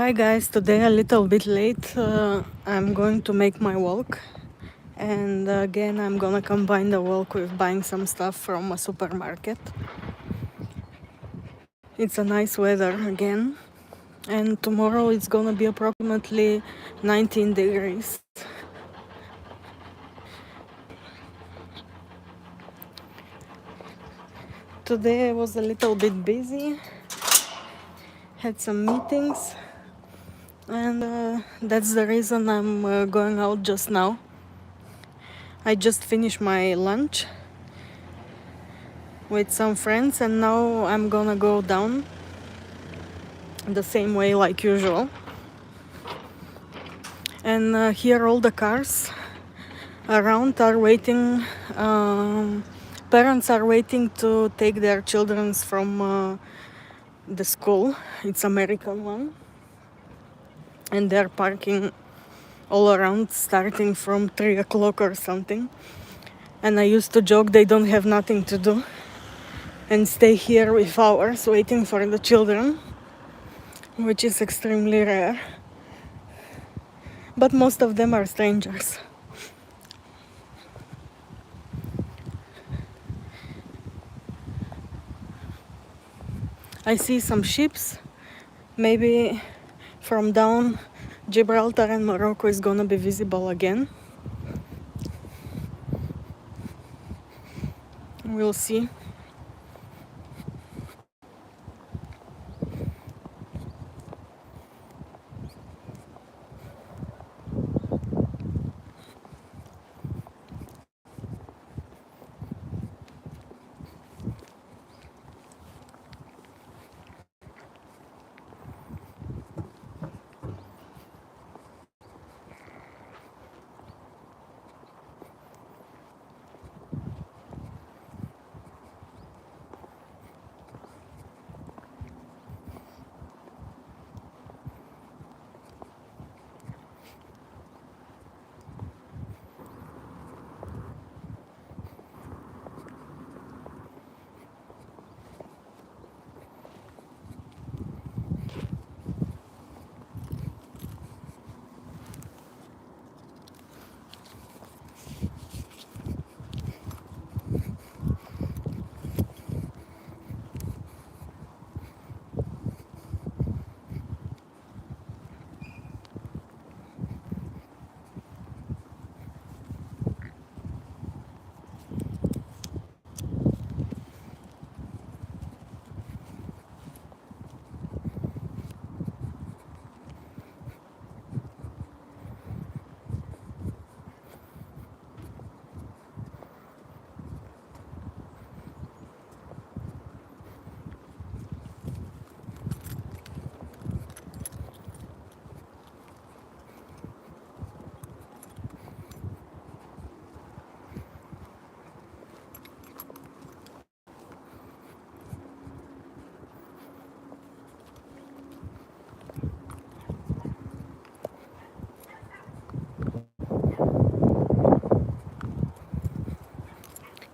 Hi guys, today a little bit late. I'm going to make my walk, and again I'm gonna combine the walk with buying some stuff from a supermarket. It's a nice weather again, and tomorrow it's gonna be approximately 19 degrees. Today I was a little bit busy, had some meetings, and that's the reason I'm going out just now. I just finished my lunch with some friends, and now I'm gonna go down the same way like usual. And here all the cars around are waiting. Parents are waiting to take their children from the school. It's American one, and they're parking all around starting from 3 o'clock or something. And I used to joke they don't have nothing to do and stay here with hours waiting for the children, which is extremely rare. But most of them are strangers. I see some ships. Maybe from down Gibraltar and Morocco is gonna be visible again. We'll see.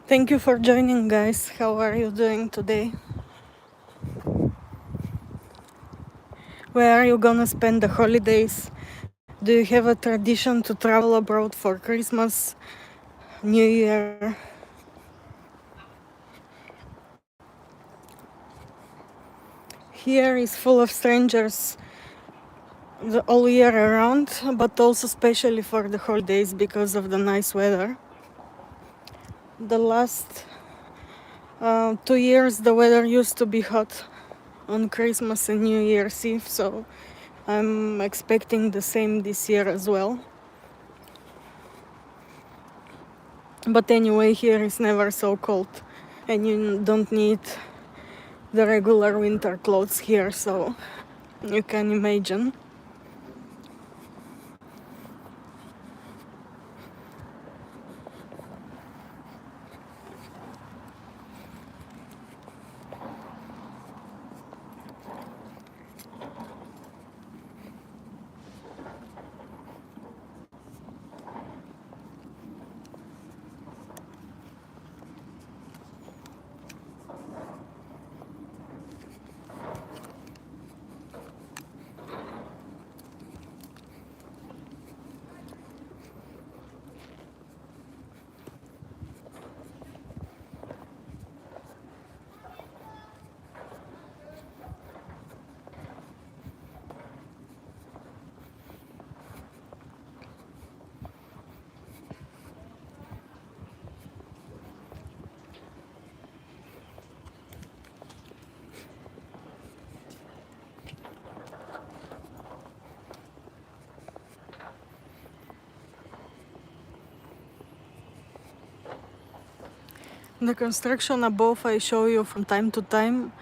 Thank you for joining, guys. How are you doing today? Where are you gonna spend the holidays? Do you have a tradition to travel abroad for Christmas, New Year? Here is full of strangers all year around, but also especially for the holidays because of the nice weather. The last 2 years the weather used to be hot on Christmas and New Year's Eve, so I'm expecting the same this year as well. But anyway, here is never so cold, and you don't need the regular winter clothes here, so you can imagine. The construction above I show you from time to time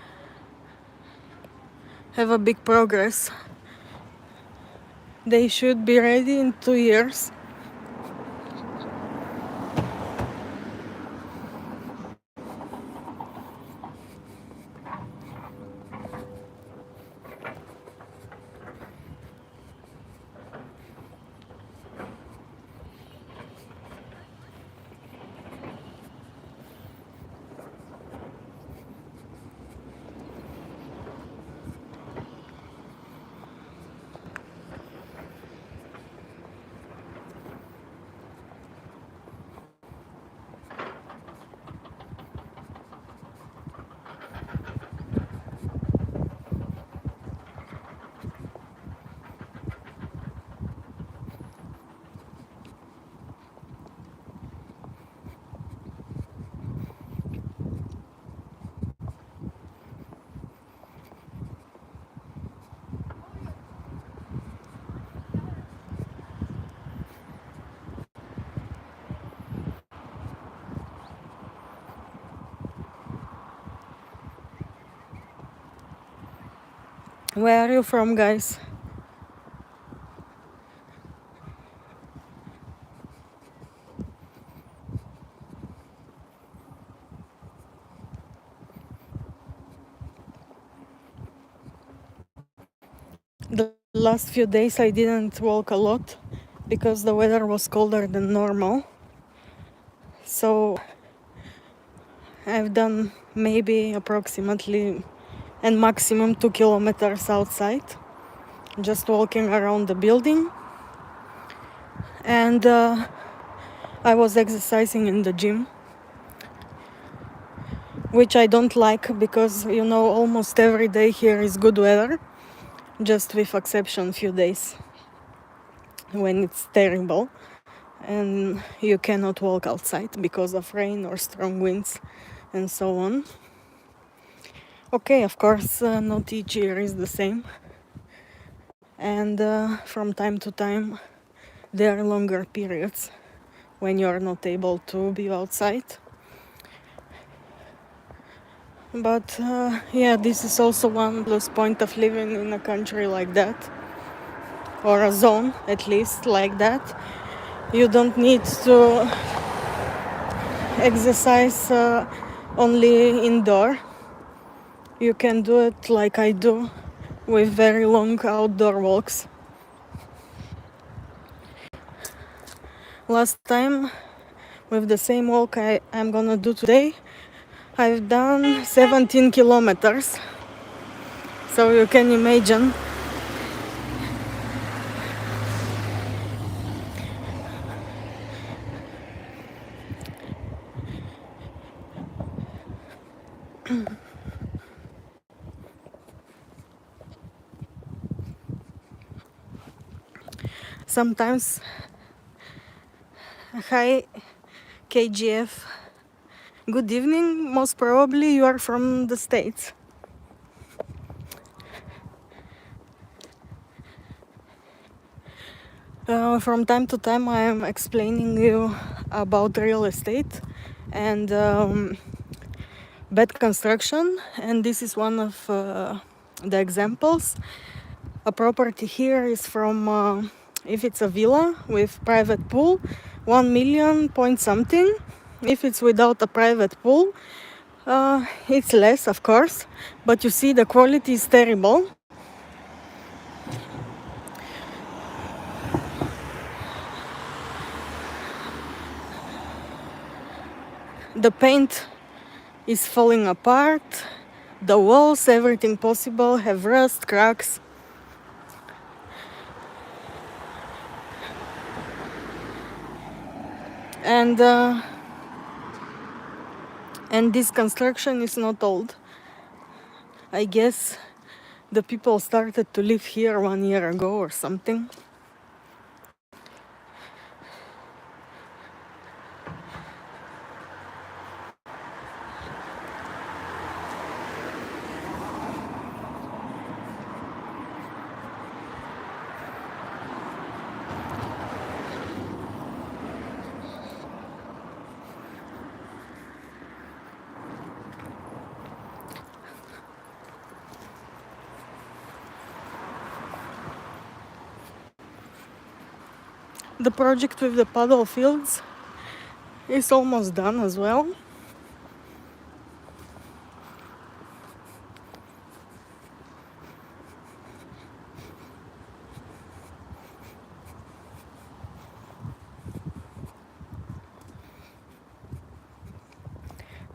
have a big progress. They should be ready in 2 years. Where are you from, guys? The last few days I didn't walk a lot because the weather was colder than normal. So I've done maybe approximately and maximum 2 kilometers outside, just walking around the building. And I was exercising in the gym, which I don't like because, almost every day here is good weather, just with exception few days when it's terrible and you cannot walk outside because of rain or strong winds and so on. Okay, of course, not each year is the same. And from time to time, there are longer periods when you are not able to be outside. But this is also one plus point of living in a country like that, or a zone at least like that. You don't need to exercise only indoor. You can do it like I do with very long outdoor walks. Last time, with the same walk I'm gonna do today, I've done 17 kilometers. So you can imagine. Sometimes, hi KGF, good evening. Most probably you are from the States. From time to time I am explaining you about real estate and bad construction, and this is one of the examples. A property here is from, if it's a villa with private pool, 1 million point something. If it's without a private pool, it's less, of course, but you see the quality is terrible. The paint is falling apart, the walls, everything possible, have rust, cracks. And this construction is not old. I guess the people started to live here 1 year ago or something. The project with the paddle fields is almost done as well.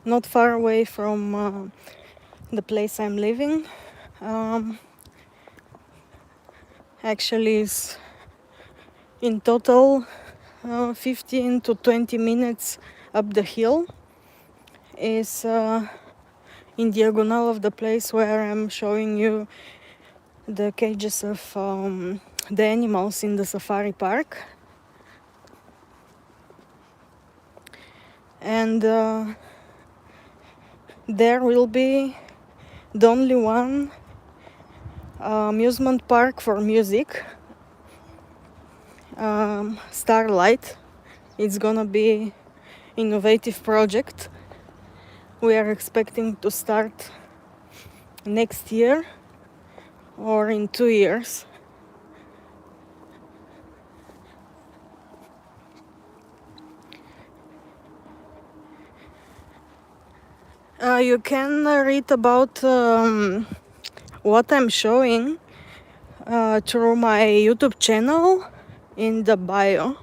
Not far away from the place I'm living. Actually is in total 15 to 20 minutes up the hill is in diagonal of the place where I'm showing you the cages of the animals in the safari park. And there will be the only one amusement park for music, Starlight. It's gonna be innovative project. We are expecting to start next year or in 2 years. You can read about what I'm showing through my YouTube channel in the bio.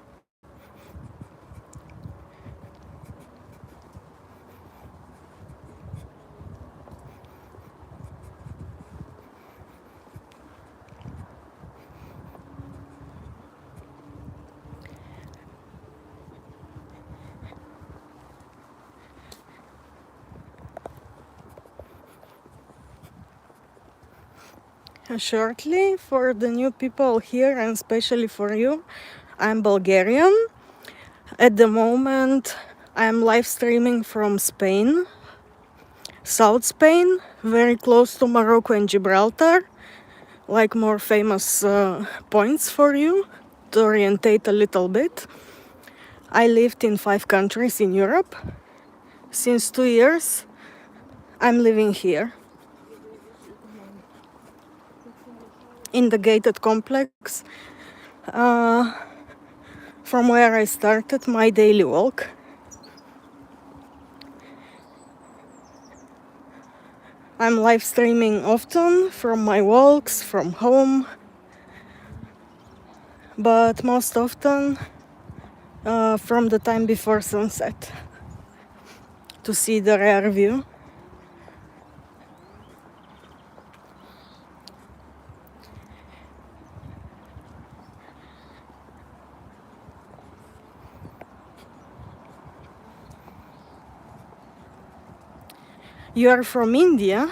Shortly, for the new people here and especially for you, I'm Bulgarian. At the moment, I'm live streaming from Spain, South Spain, very close to Morocco and Gibraltar, like more famous points for you to orientate a little bit. I lived in 5 countries in Europe. Since 2 years, I'm living here in the gated complex from where I started my daily walk. I'm live streaming often from my walks, from home, but most often from the time before sunset to see the rare view. You are from India?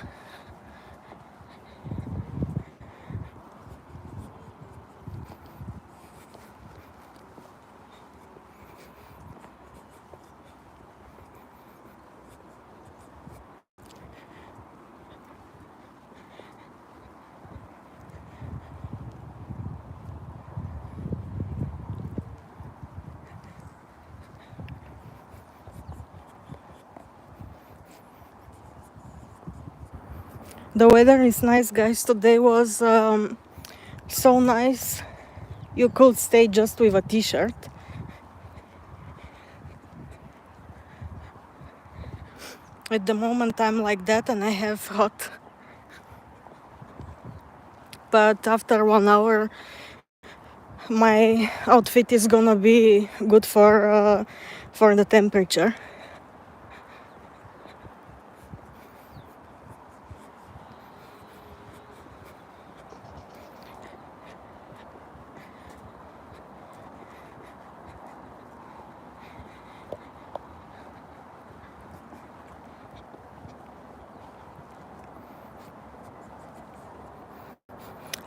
The weather is nice, guys. Today was so nice. You could stay just with a t-shirt. At the moment I'm like that and I have hot. But after 1 hour my outfit is gonna be good for the temperature.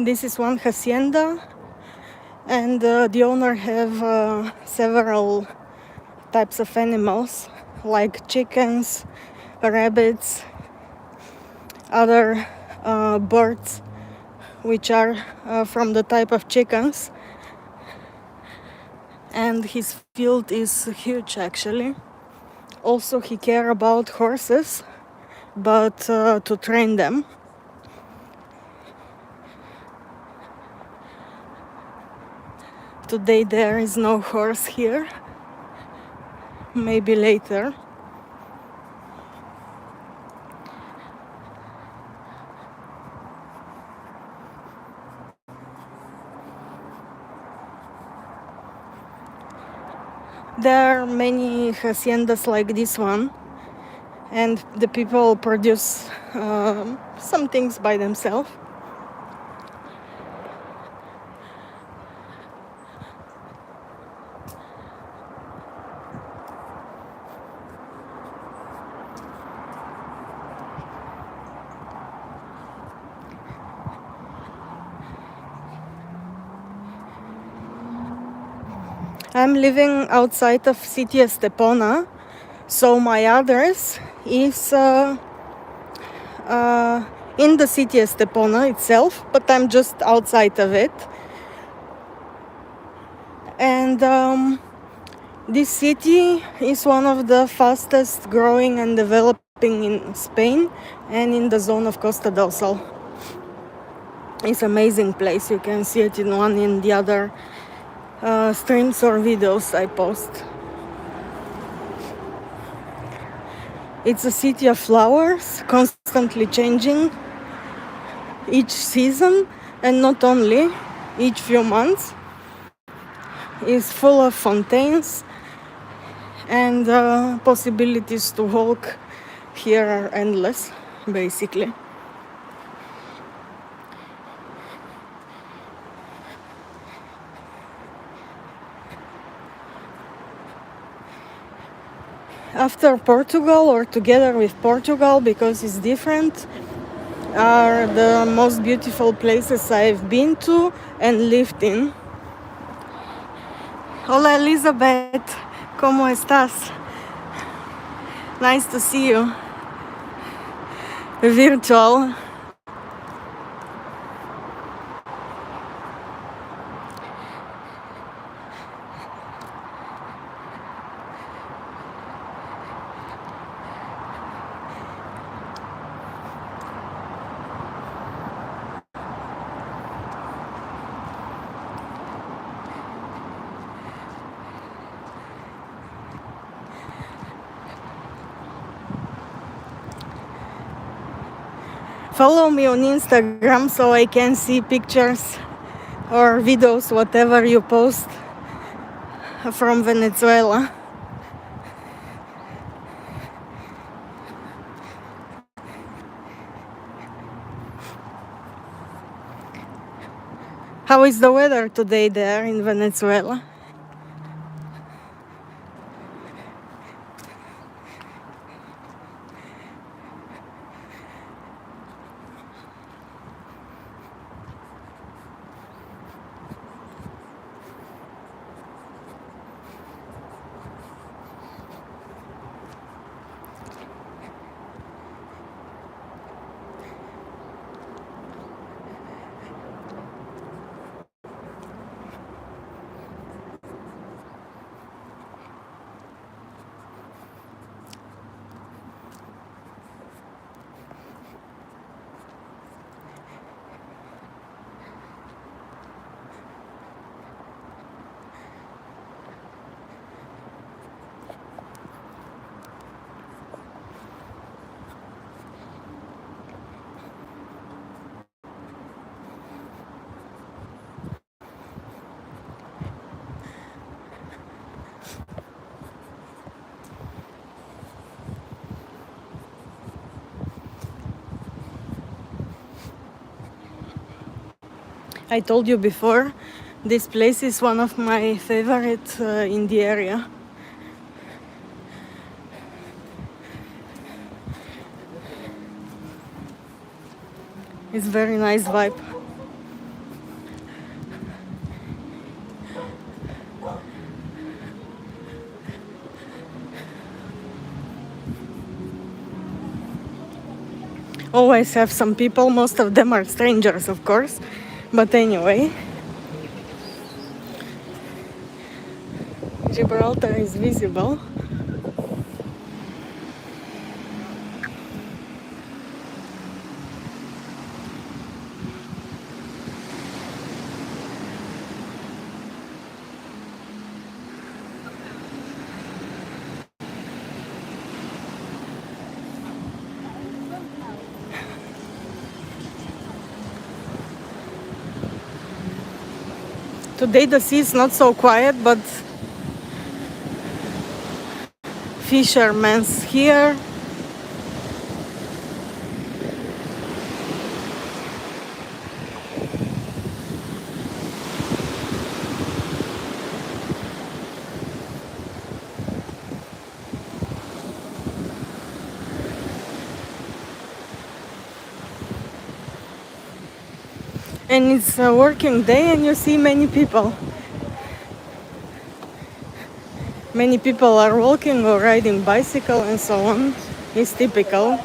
This is one hacienda, and the owner have several types of animals like chickens, rabbits, other birds which are from the type of chickens. And his field is huge actually. Also he care about horses, but to train them. Today there is no horse here. Maybe later. There are many haciendas like this one, and the people produce some things by themselves. I'm living outside of city Estepona, so my address is in the city Estepona itself, but I'm just outside of it. And this city is one of the fastest growing and developing in Spain and in the zone of Costa del Sol. It's an amazing place. You can see it in one and the other streams or videos I post. It's a city of flowers, constantly changing each season, and not only each few months. It's full of fountains, and possibilities to walk here are endless, basically. After Portugal, or together with Portugal, because it's different, are the most beautiful places I've been to and lived in. Hola Elizabeth, ¿cómo estás? Nice to see you. Virtual. Follow me on Instagram so I can see pictures or videos, whatever you post from Venezuela. How is the weather today there in Venezuela? I told you before, this place is one of my favorite in the area. It's very nice vibe. Always have some people, most of them are strangers, of course, but anyway. Gibraltar is visible. Today the sea is not so quiet, but fishermen's here. And it's a working day and you see many people. Many people are walking or riding bicycle and so on. It's typical.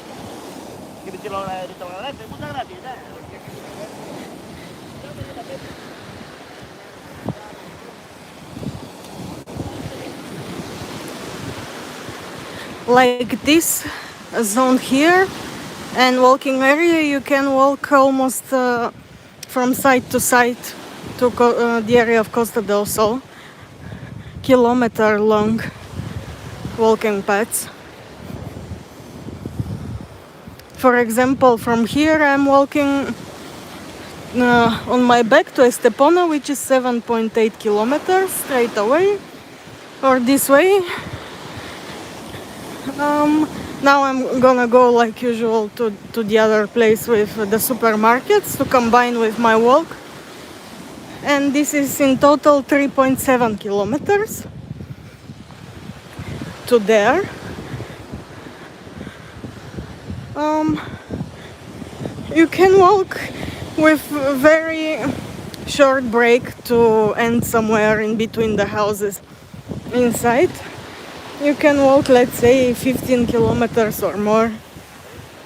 Like this zone here and walking area, you can walk almost from side to side to the area of Costa del Sol. Kilometer long walking paths. For example, from here I'm walking on my back to Estepona, which is 7.8 kilometers straight away, or this way. Now I'm gonna go like usual to the other place with the supermarkets to combine with my walk. And this is in total 3.7 kilometers to there. You can walk with a very short break to end somewhere in between the houses inside. You can walk, let's say, 15 kilometers or more.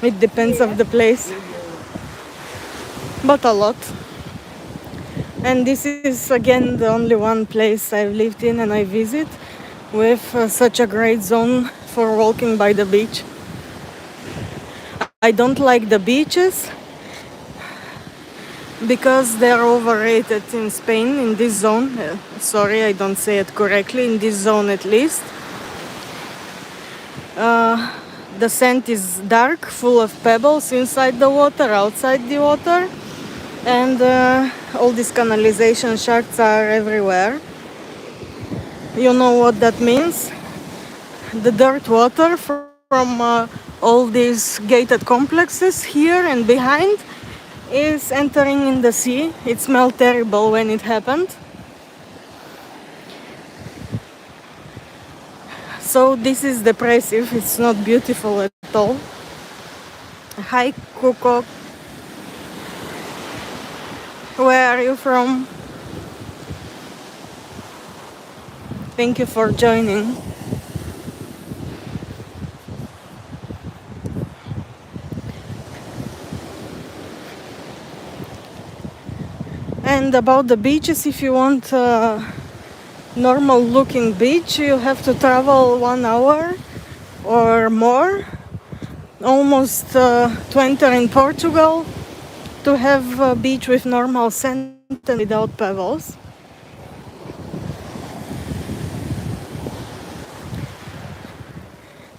It depends of the place, but a lot. And this is again the only one place I've lived in and I visit with such a great zone for walking by the beach. I don't like the beaches because they're overrated in Spain, in this zone. Sorry, I don't say it correctly, in this zone at least. The sand is dark, full of pebbles inside the water, outside the water, and all these canalization shafts are everywhere. You know what that means? The dirt water from all these gated complexes here and behind is entering in the sea. It smelled terrible when it happened. So this is depressive, it's not beautiful at all. Hi Coco. Where are you from? Thank you for joining. And about the beaches, if you want a normal looking beach, you have to travel 1 hour or more, almost to enter in Portugal, to have a beach with normal sand and without pebbles.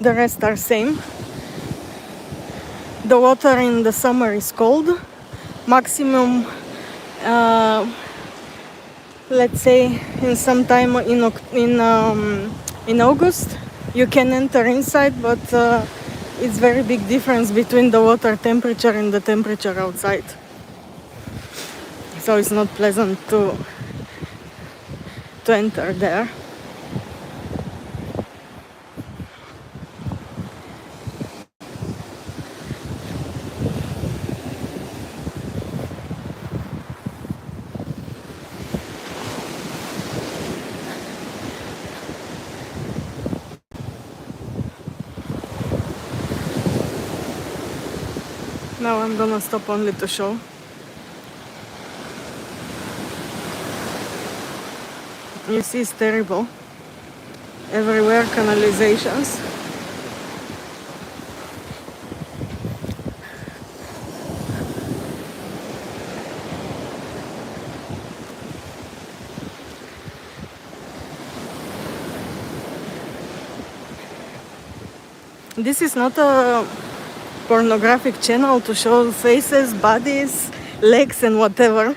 The rest are same. The water in the summer is cold. Maximum, let's say, in some time in August, you can enter inside, but it's very big difference between the water temperature and the temperature outside. So it's not pleasant to enter there. Now I'm gonna stop only to show. You see, it's terrible. Everywhere canalizations. This is not a pornographic channel to show faces, bodies, legs and whatever.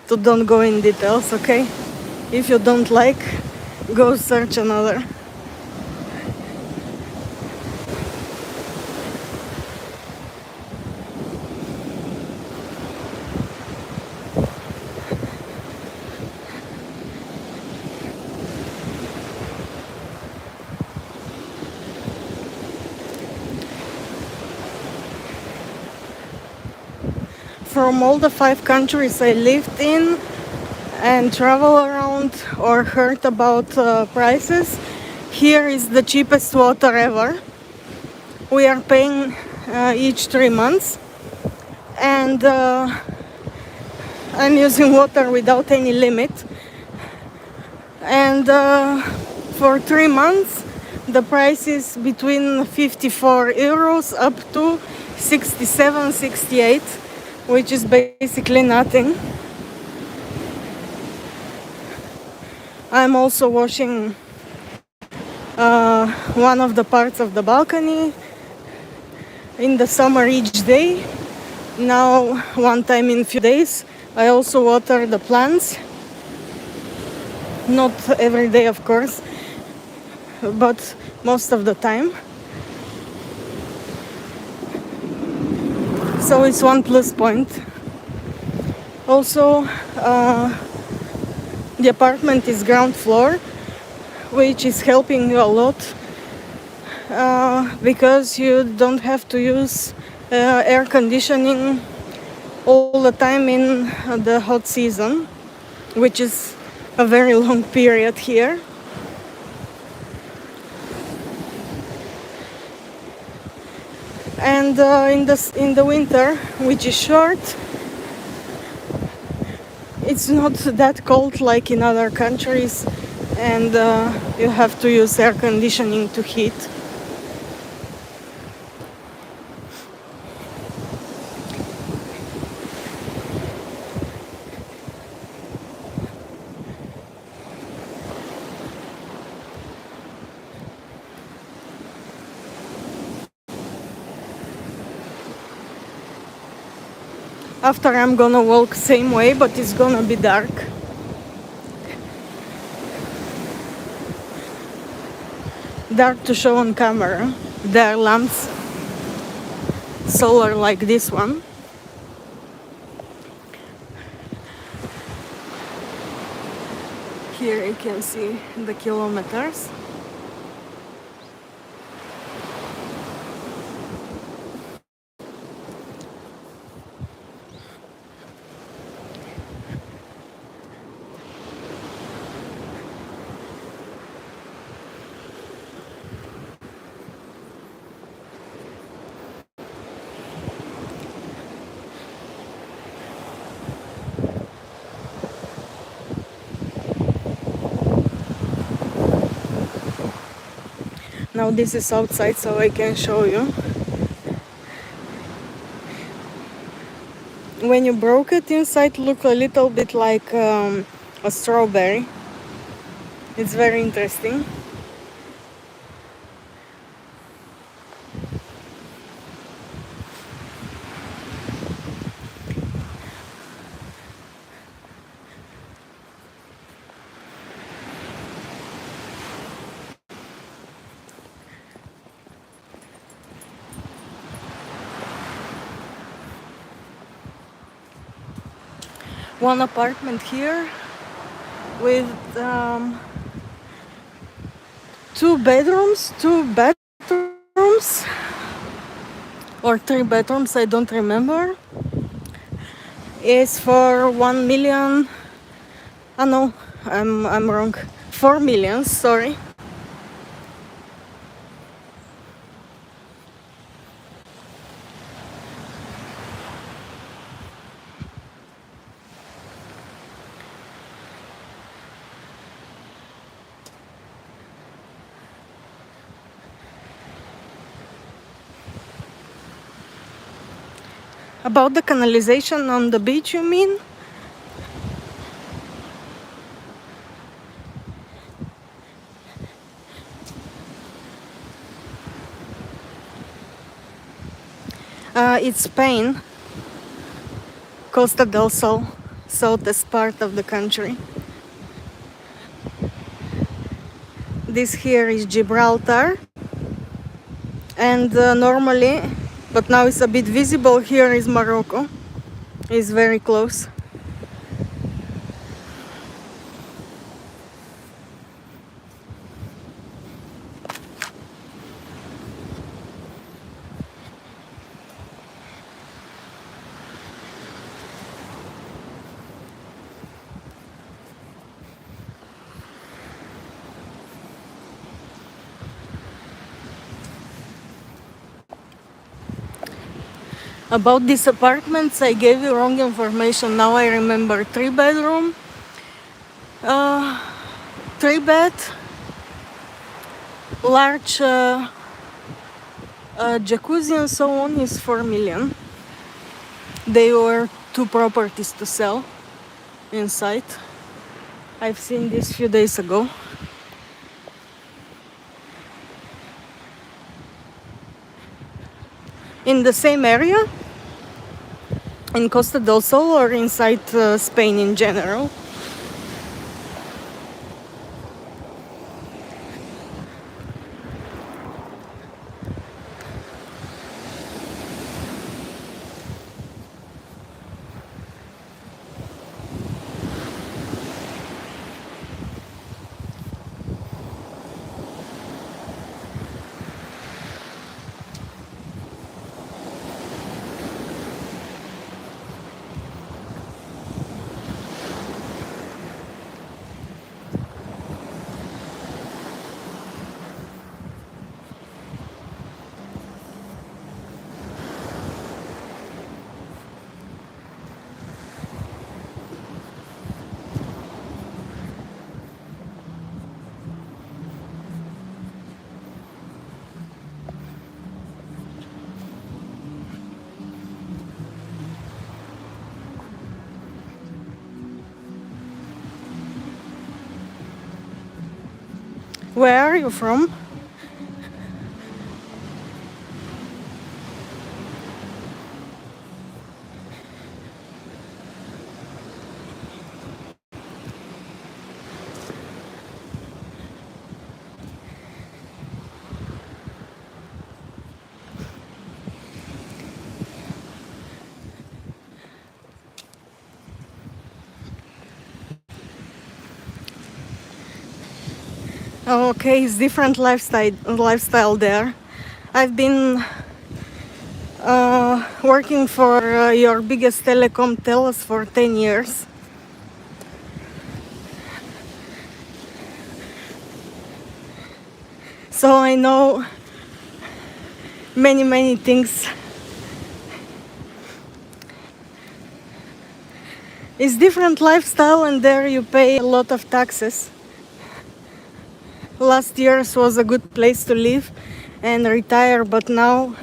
So don't go in details, okay? If you don't like, go search another. From all the 5 countries I lived in and travel around or heard about prices, here is the cheapest water ever. We are paying each 3 months, and I'm using water without any limit. And for 3 months, the price is between 54 euros up to 67, 68, which is basically nothing. I'm also washing one of the parts of the balcony in the summer each day. Now, one time in few days, I also water the plants. Not every day, of course, but most of the time. So it's one plus point. Also, the apartment is ground floor, which is helping you a lot because you don't have to use air conditioning all the time in the hot season, which is a very long period here. And in the winter, which is short, it's not that cold like in other countries, and you have to use air conditioning to heat. After I'm gonna walk same way, but it's gonna be dark. Dark to show on camera. There are lamps, solar like this one. Here you can see the kilometers. Now this is outside, so I can show you. When you broke it, inside look a little bit like a strawberry. It's very interesting. One apartment here with 2 bedrooms, 2 bathrooms, or 3 bedrooms, I don't remember. Is for 1 million. Oh no, I'm wrong. 4 million, sorry. About the canalization on the beach, you mean? It's Spain, Costa del Sol, southest part of the country. This here is Gibraltar, and normally, but now it's a bit visible, here is Morocco. It's very close. About these apartments, I gave you wrong information. Now I remember 3-bedroom, 3-bed, large jacuzzi and so on is 4 million. They were 2 properties to sell inside. I've seen this few days ago. In the same area, in Costa del Sol, or inside Spain in general. Where are you from? Okay, it's different lifestyle there. I've been working for your biggest telecom, Telus, for 10 years. So I know many things. It's different lifestyle, and there you pay a lot of taxes. Last year's was a good place to live and retire, but now,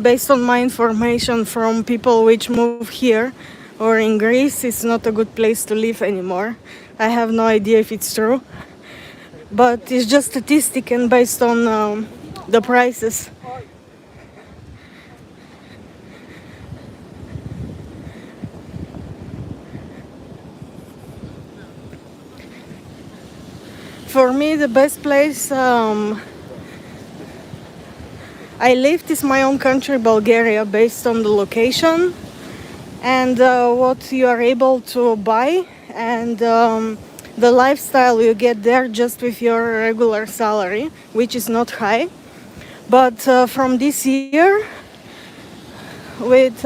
based on my information from people which move here or in Greece, it's not a good place to live anymore. I have no idea if it's true, but it's just statistic and based on the prices. For me, the best place I lived is my own country, Bulgaria, based on the location and what you are able to buy and the lifestyle you get there just with your regular salary, which is not high. But from this year, with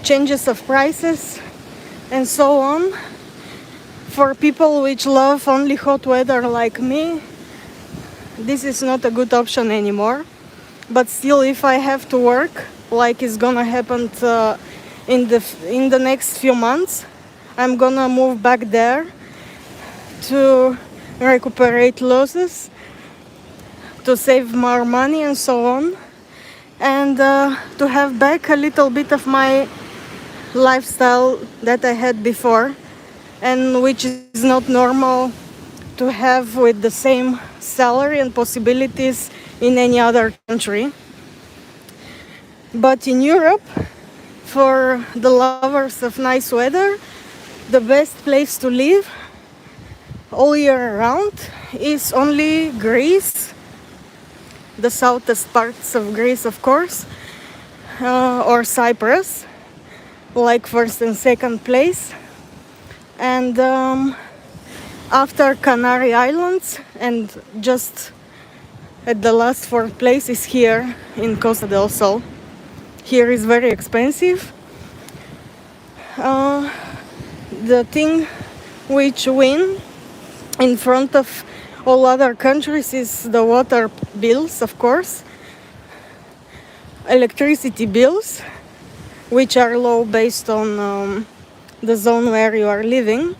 changes of prices and so on, for people which love only hot weather like me, this is not a good option anymore. But still, if I have to work, like it's gonna happen in the next few months, I'm gonna move back there to recuperate losses, to save more money and so on, and to have back a little bit of my lifestyle that I had before, and which is not normal to have with the same salary and possibilities in any other country. But in Europe, for the lovers of nice weather, the best place to live all year round is only Greece, the southest parts of Greece, of course, or Cyprus, like first and second place. And after Canary Islands, and just at the last fourth place is here in Costa del Sol. Here is very expensive. The thing which win in front of all other countries is the water bills, of course, electricity bills, which are low based on the zone where you are living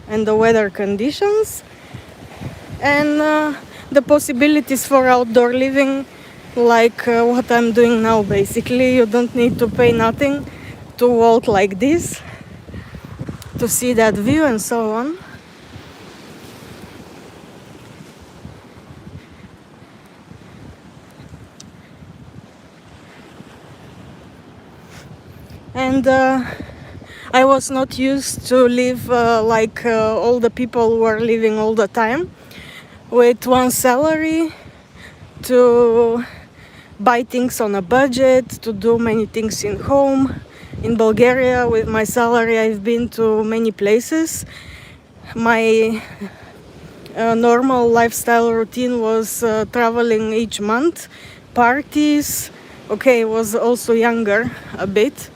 and the weather conditions, and the possibilities for outdoor living, like what I'm doing now. Basically, you don't need to pay nothing to walk like this, to see that view and so on. And I was not used to live like all the people who are living all the time, with one salary, to buy things on a budget, to do many things in home. In Bulgaria, with my salary, I've been to many places. My normal lifestyle routine was traveling each month, parties. Okay, I was also younger a bit.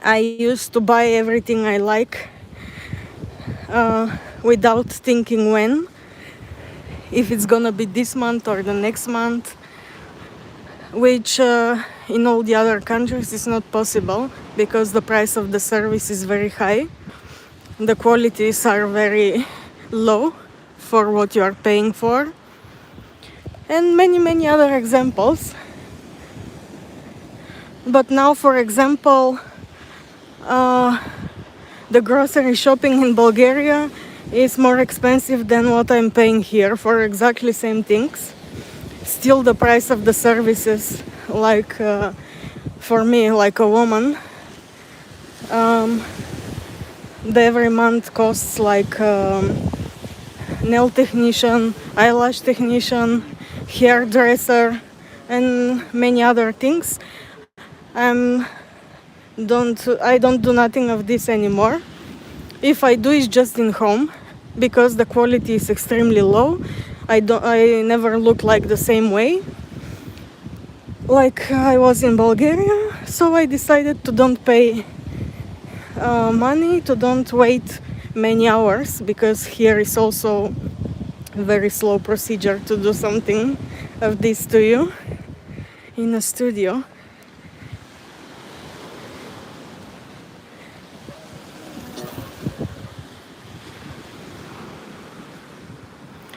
I used to buy everything I like without thinking when, if it's gonna be this month or the next month, which in all the other countries is not possible because the price of the service is very high. The qualities are very low for what you are paying for, and many other examples. But now, for example, the grocery shopping in Bulgaria is more expensive than what I'm paying here for exactly same things. Still, the price of the services, like for me, like a woman, the every month costs like nail technician, eyelash technician, hairdresser, and many other things. I don't do nothing of this anymore. If I do, it's just in home, because the quality is extremely low. I never look like the same way like I was in Bulgaria, so I decided to don't pay money, to don't wait many hours, because here is also a very slow procedure to do something of this to you in a studio.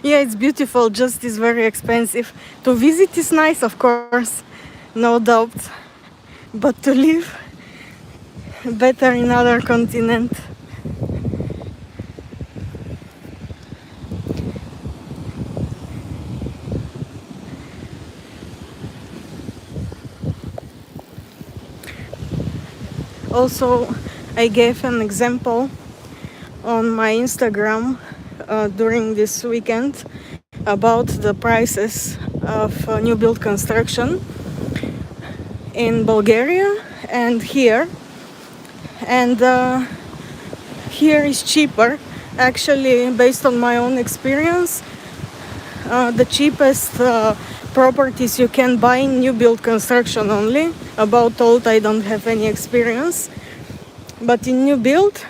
Yeah, it's beautiful, just is very expensive. To visit is nice, of course, no doubt, but to live better in other continent. Also, I gave an example on my Instagram during this weekend about the prices of new build construction in Bulgaria and here. And here is cheaper, actually, based on my own experience. The cheapest properties you can buy in new build construction only. About old, I don't have any experience. But in new build,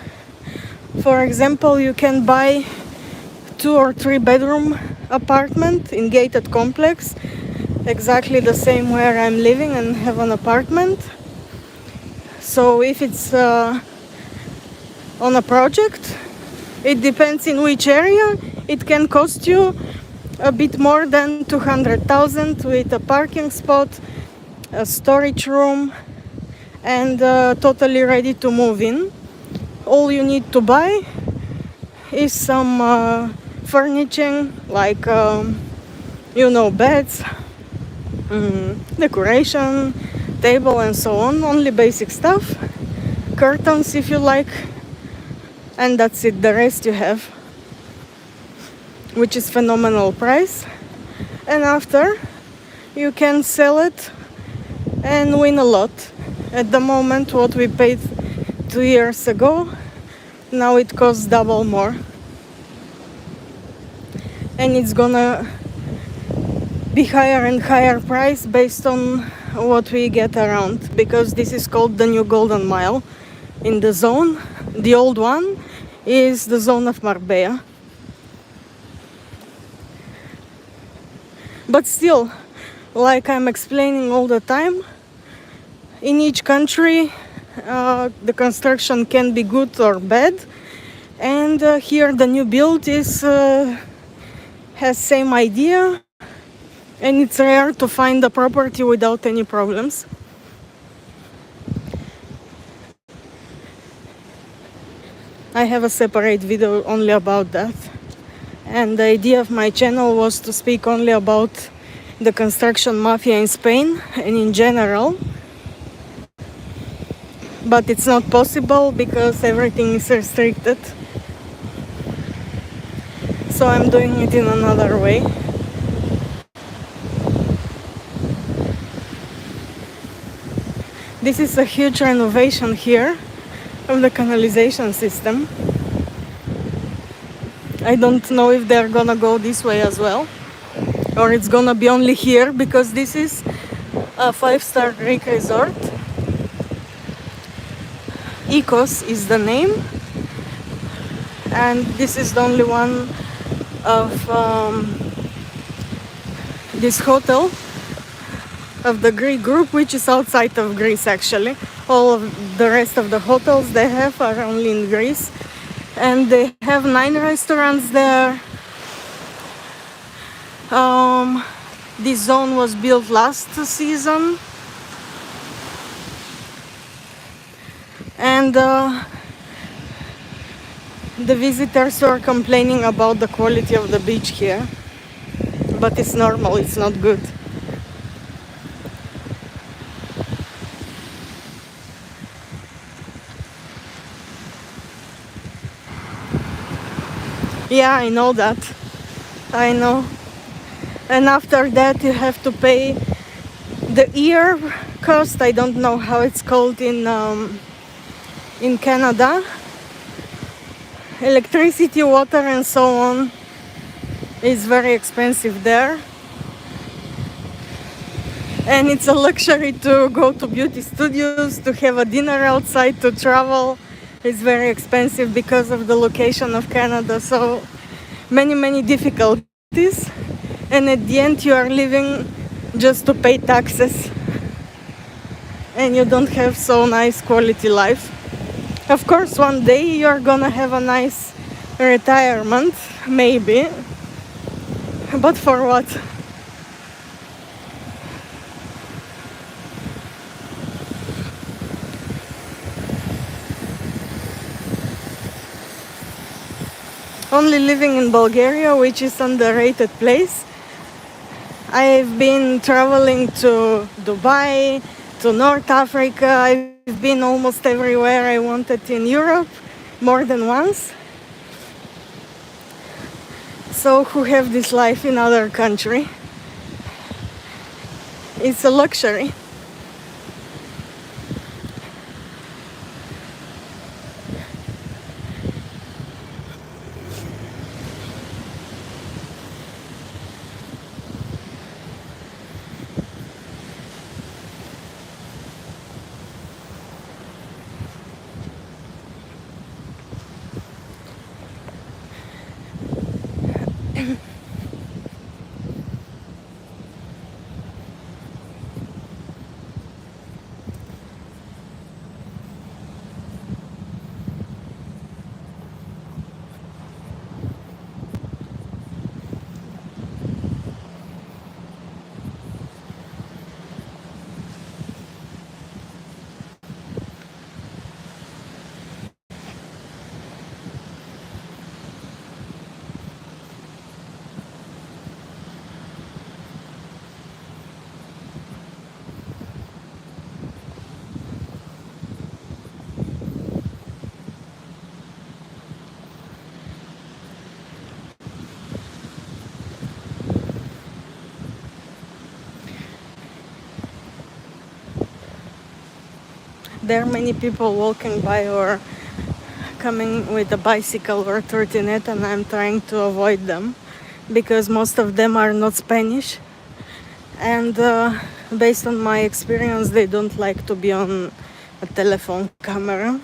for example, you can buy 2 or 3 bedroom apartment in gated complex, exactly the same where I'm living and have an apartment. So if it's on a project, it depends in which area, it can cost you a bit more than 200,000 with a parking spot, a storage room, and totally ready to move in. All you need to buy is some furnishing, like beds, decoration, table and so on, only basic stuff, curtains if you like, and that's it. The rest you have. which is phenomenal price. And after, you can sell it and win a lot. At the moment, what we paid 2 years ago, now it costs double more. And it's gonna be higher and higher price based on what we get around, because this is called the new golden mile in the zone. The old one is the zone of Marbella. But still, like I'm explaining all the time, in each country the construction can be good or bad, and here the new build is has same idea, and it's rare to find a property without any problems. I have a separate video only about that, and the idea of my channel was to speak only about the construction mafia in Spain and in general, but it's not possible because everything is restricted, so I'm doing it in another way. This is a huge renovation here of the canalization system. I don't know if they're gonna go this way as well, or it's gonna be only here, because this is a 5-star Greek resort. Ecos is the name, and this is the only one of this hotel of the Greek group, which is outside of Greece actually. All of the rest of the hotels they have are only in Greece, and they have 9 restaurants there. This zone was built last season, and the visitors were complaining about the quality of the beach here, but it's normal, it's not good. Yeah, I know that. I know. And after that you have to pay the year cost. I don't know how it's called in Canada. Electricity, water and so on is very expensive there. And it's a luxury to go to beauty studios, to have a dinner outside, to travel. It's very expensive because of the location of Canada. So many difficulties. And at the end you are living just to pay taxes. And you don't have so nice quality life. Of course, one day you're gonna have a nice retirement, maybe. But for what? Only living in Bulgaria, which is underrated place. I've been traveling to Dubai, to North Africa. I've been almost everywhere I wanted in Europe, more than once. So who have this life in other country? It's a luxury. There are many people walking by or coming with a bicycle or trottinette, and I'm trying to avoid them because most of them are not Spanish, and based on my experience, they don't like to be on a telephone camera.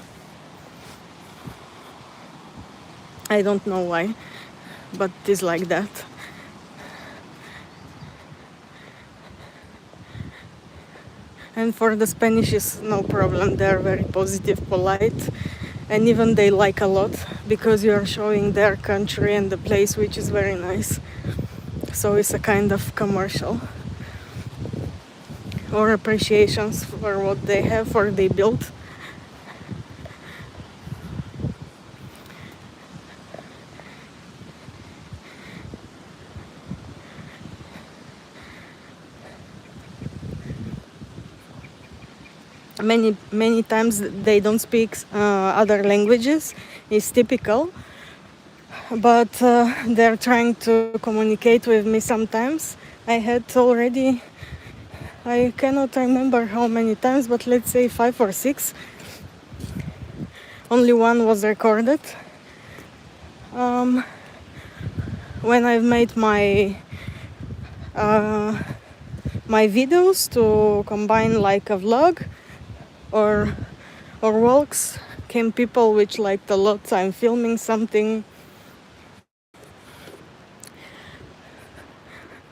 I don't know why, but it is like that. And for the Spanish is no problem. They are very positive, polite, and even they like a lot because you are showing their country and the place, which is very nice. So it's a kind of commercial or appreciations for what they have or they built. Many times they don't speak other languages. It's typical, but they're trying to communicate with me sometimes. I had already, I cannot remember how many times, but let's say 5 or 6. Only one was recorded. When I've made my videos to combine like a vlog or walks, came people which liked a lot. I'm filming something.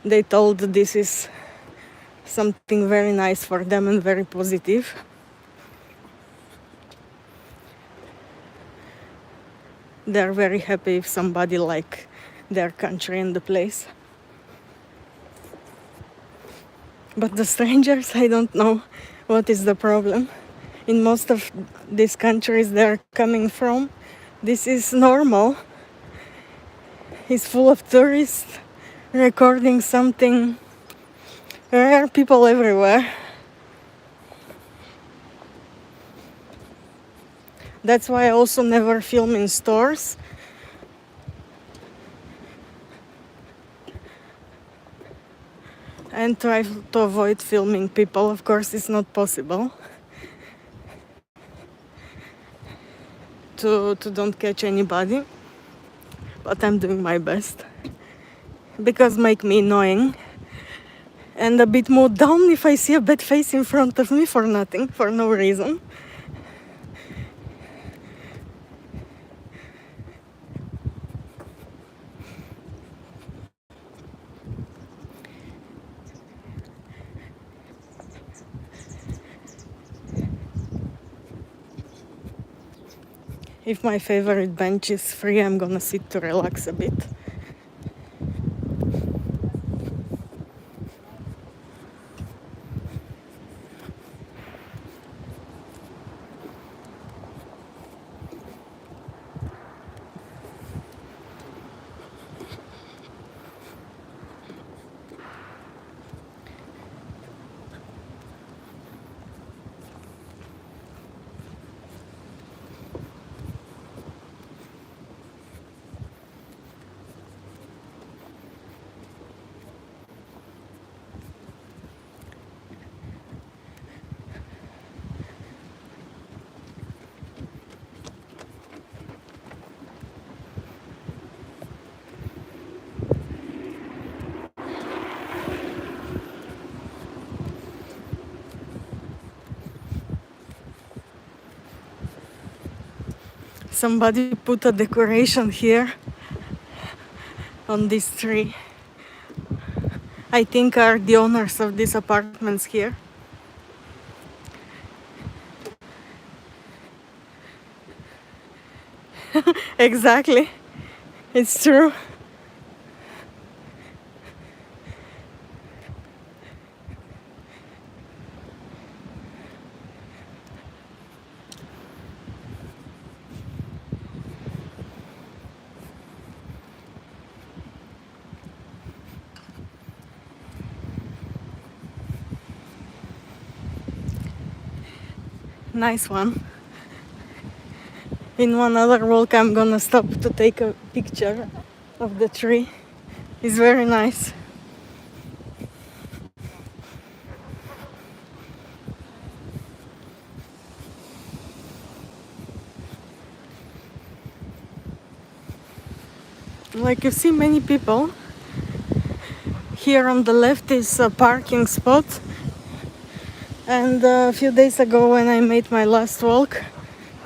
They told this is something very nice for them and very positive. They're very happy if somebody like their country and the place. But the strangers, I don't know what is the problem. In most of these countries they're coming from, this is normal. It's full of tourists recording something. There are people everywhere. That's why I also never film in stores. And try to avoid filming people. Of course, it's not possible to don't catch anybody. But I'm doing my best. Because make me annoying. And a bit more down if I see a bad face in front of me for nothing, for no reason. If my favorite bench is free, I'm gonna sit to relax a bit. Somebody put a decoration here on this tree. I think are the owners of these apartments here. Exactly. It's true. Nice one. In one other walk I'm gonna stop to take a picture of the tree. It's very nice. Like you see many people. Here on the left is a parking spot, and a few days ago when I made my last walk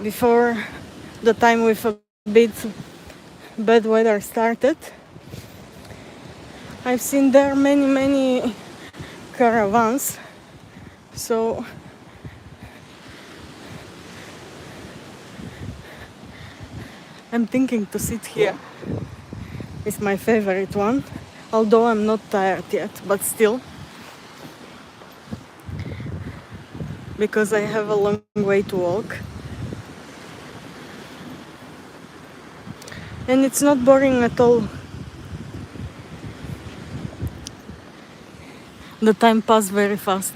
before the time with a bit bad weather started, I've seen there many caravans. So I'm thinking to sit here. It's my favorite one, although I'm not tired yet, but still, because I have a long way to walk. And it's not boring at all. The time passed very fast.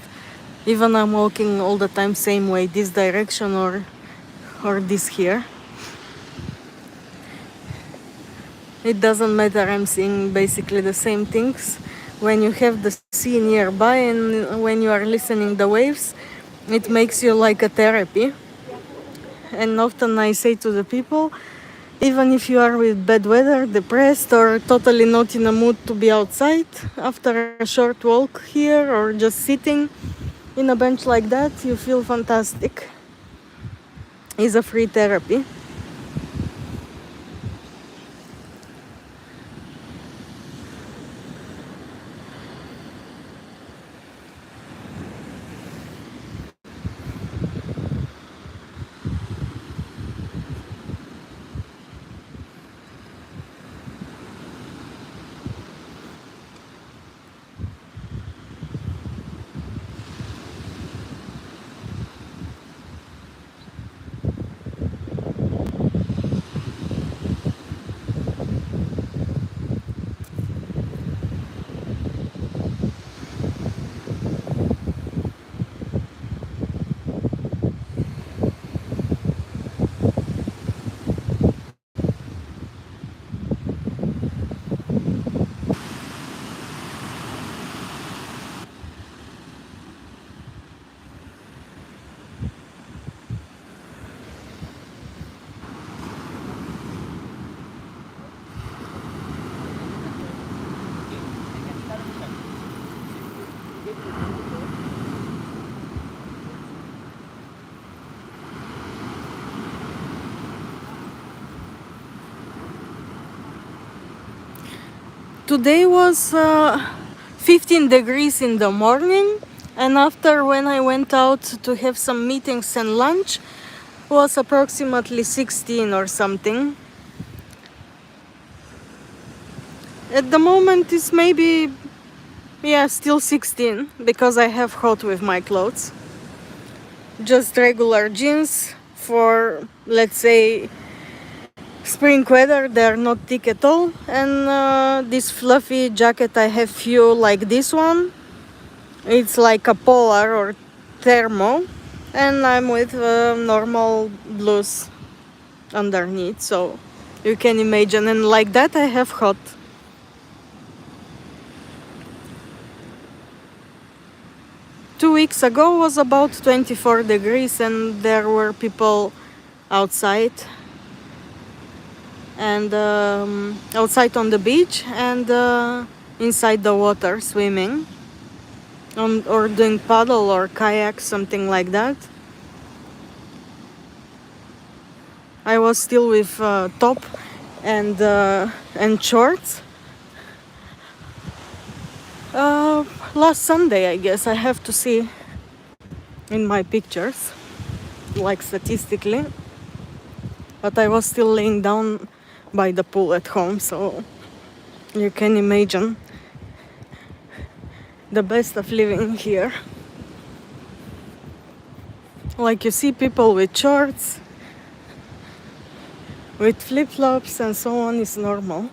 Even I'm walking all the time same way, this direction or this here. It doesn't matter, I'm seeing basically the same things. When you have the sea nearby and when you are listening the waves, it makes you like a therapy. And often I say to the people, even if you are with bad weather, depressed, or totally not in a mood to be outside, after a short walk here or just sitting in a bench like that, you feel fantastic. It's a free therapy. Today was 15 degrees in the morning, and after when I went out to have some meetings and lunch was approximately 16 or something. At the moment it's maybe, yeah, still 16 because I have hot with my clothes. Just regular jeans for, let's say, spring weather. They're not thick at all. And this fluffy jacket, I have few like this one. It's like a polar or thermo, and I'm with normal blues underneath, so you can imagine. And like that I have hot. Two weeks ago was about 24 degrees and there were people outside, and outside on the beach and inside the water swimming or doing paddle or kayak, something like that. I was still with top and shorts. Last Sunday, I guess. I have to see in my pictures, like statistically. But I was still laying down by the pool at home, so you can imagine the best of living here. Like you see people with shorts, with flip-flops and so on is normal.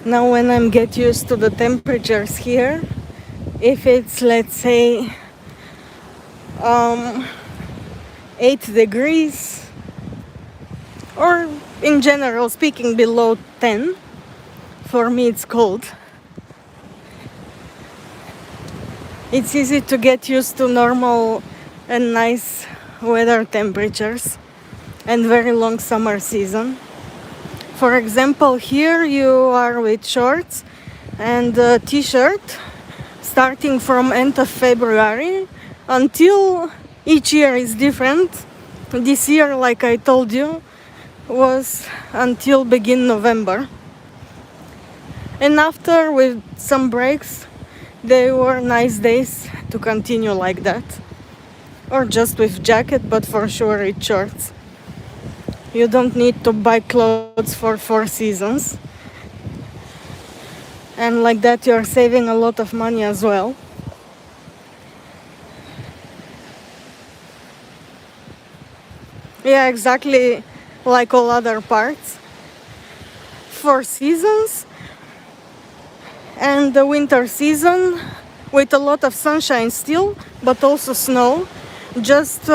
Now when I'm get used to the temperatures here, if it's, let's say, 8 degrees, or in general speaking below 10, for me it's cold. It's easy to get used to normal and nice weather temperatures and very long summer season. For example, here you are with shorts and a t-shirt starting from end of February until each year is different. This year, like I told you, was until begin November. And after, with some breaks, they were nice days to continue like that. Or just with jacket, but for sure with shorts. You don't need to buy clothes for 4 seasons. And like that you're saving a lot of money as well. Yeah, exactly like all other parts. 4 seasons, and the winter season with a lot of sunshine still, but also snow, just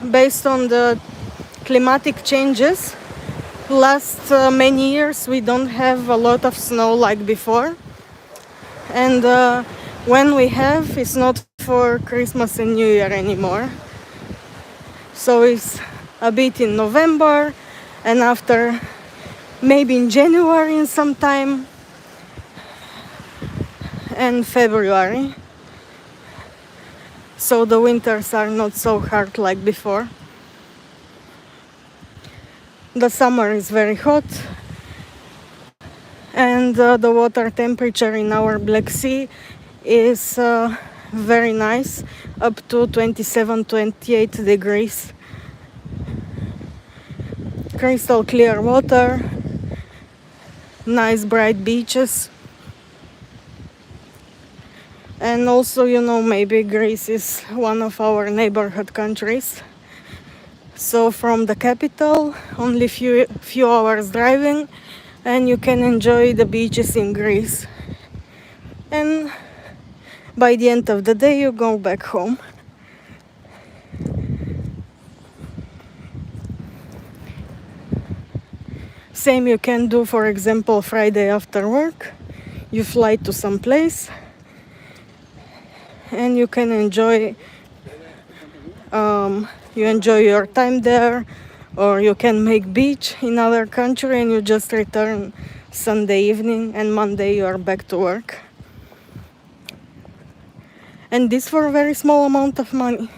based on the climatic changes. Last many years we don't have a lot of snow like before, and when we have, it's not for Christmas and New Year anymore. So it's a bit in November, and after maybe in January in some time, and February. So the winters are not so hard like before. The summer is very hot, and the water temperature in our Black Sea is very nice, up to 27-28 degrees. Crystal clear water, nice bright beaches. And also, you know, maybe Greece is one of our neighborhood countries. So from the capital, only few hours driving, and you can enjoy the beaches in Greece. And by the end of the day, you go back home. Same you can do, for example, Friday after work. You fly to some place, and you can enjoy your time there, or you can make beach in other country and you just return Sunday evening, and Monday you are back to work. And this for a very small amount of money.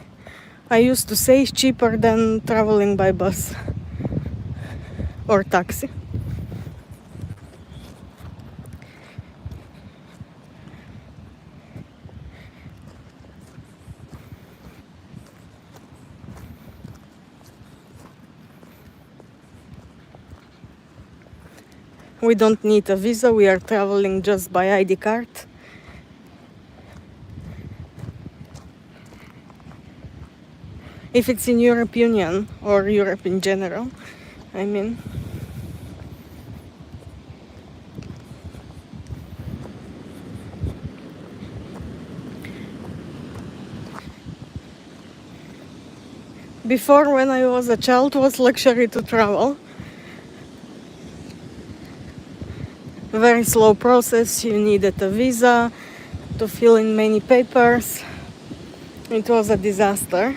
I used to say it's cheaper than traveling by bus or taxi. We don't need a visa, we are traveling just by ID card. If it's in Europe Union or Europe in general, I mean. Before, when I was a child, it was luxury to travel. Very slow process, you needed a visa to fill in many papers. It was a disaster.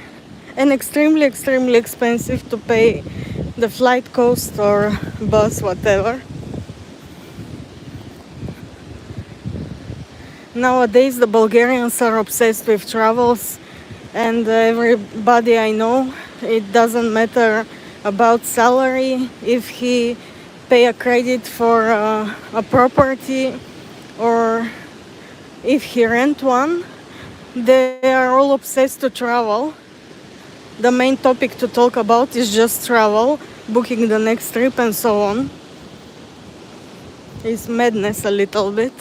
And extremely expensive to pay the flight cost or bus, whatever. Nowadays the Bulgarians are obsessed with travels, and everybody I know, it doesn't matter about salary, if he pay a credit for a property or if he rent one, they are all obsessed to travel. The main topic to talk about is just travel, booking the next trip and so on. It's madness a little bit.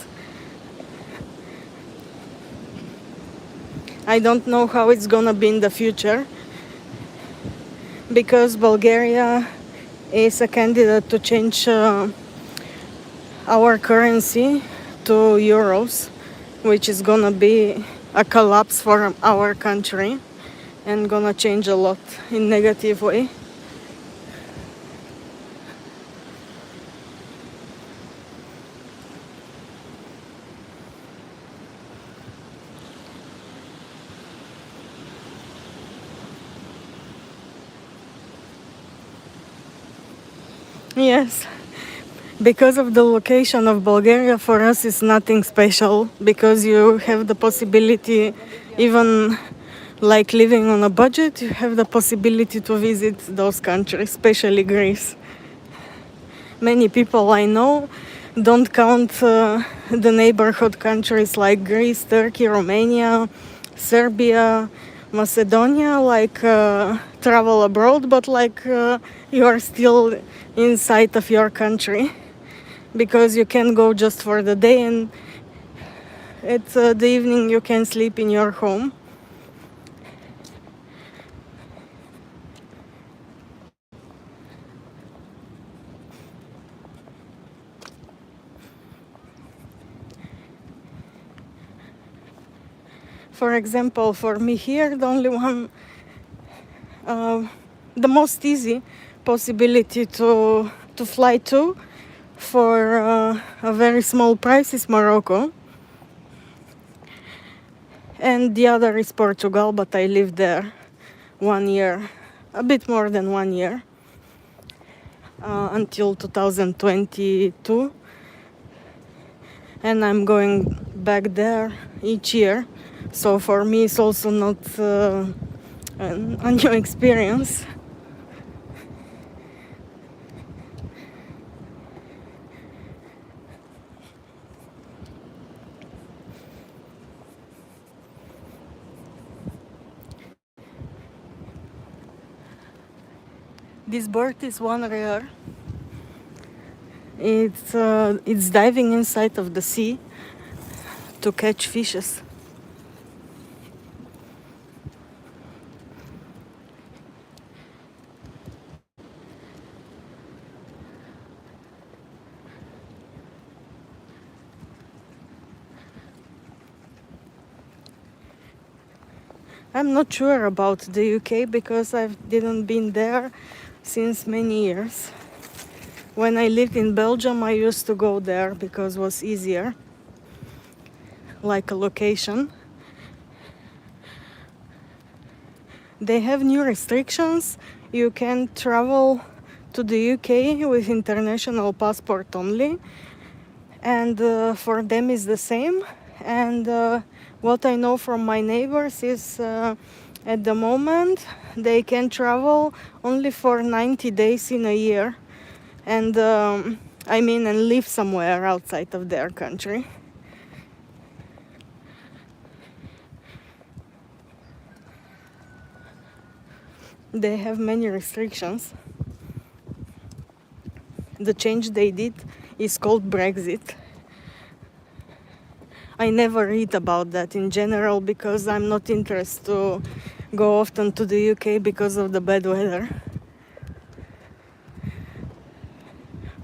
I don't know how it's gonna be in the future, because Bulgaria is a candidate to change our currency to euros, which is gonna be a collapse for our country and gonna change a lot in negative way. Yes, because of the location of Bulgaria, for us is nothing special because you have the possibility, even like living on a budget, you have the possibility to visit those countries, especially Greece. Many people I know don't count the neighborhood countries like Greece, Turkey, Romania, Serbia, Macedonia, like travel abroad, but like you are still inside of your country because you can go just for the day and at the evening you can sleep in your home. For example, for me here, the only one, the most easy possibility to fly to for a very small price is Morocco, and the other is Portugal, but I lived there 1 year, a bit more than 1 year, until 2022, and I'm going back there each year. So for me, it's also not a new experience. This bird is one rare. It's diving inside of the sea to catch fishes. I'm not sure about the UK because I didn't been there since many years. When I lived in Belgium, I used to go there because it was easier, like a location. They have new restrictions. You can travel to the UK with international passport only, and for them is the same. And what I know from my neighbors is at the moment they can travel only for 90 days in a year, and and live somewhere outside of their country. They have many restrictions. The change they did is called Brexit. I never read about that in general because I'm not interested to go often to the UK because of the bad weather.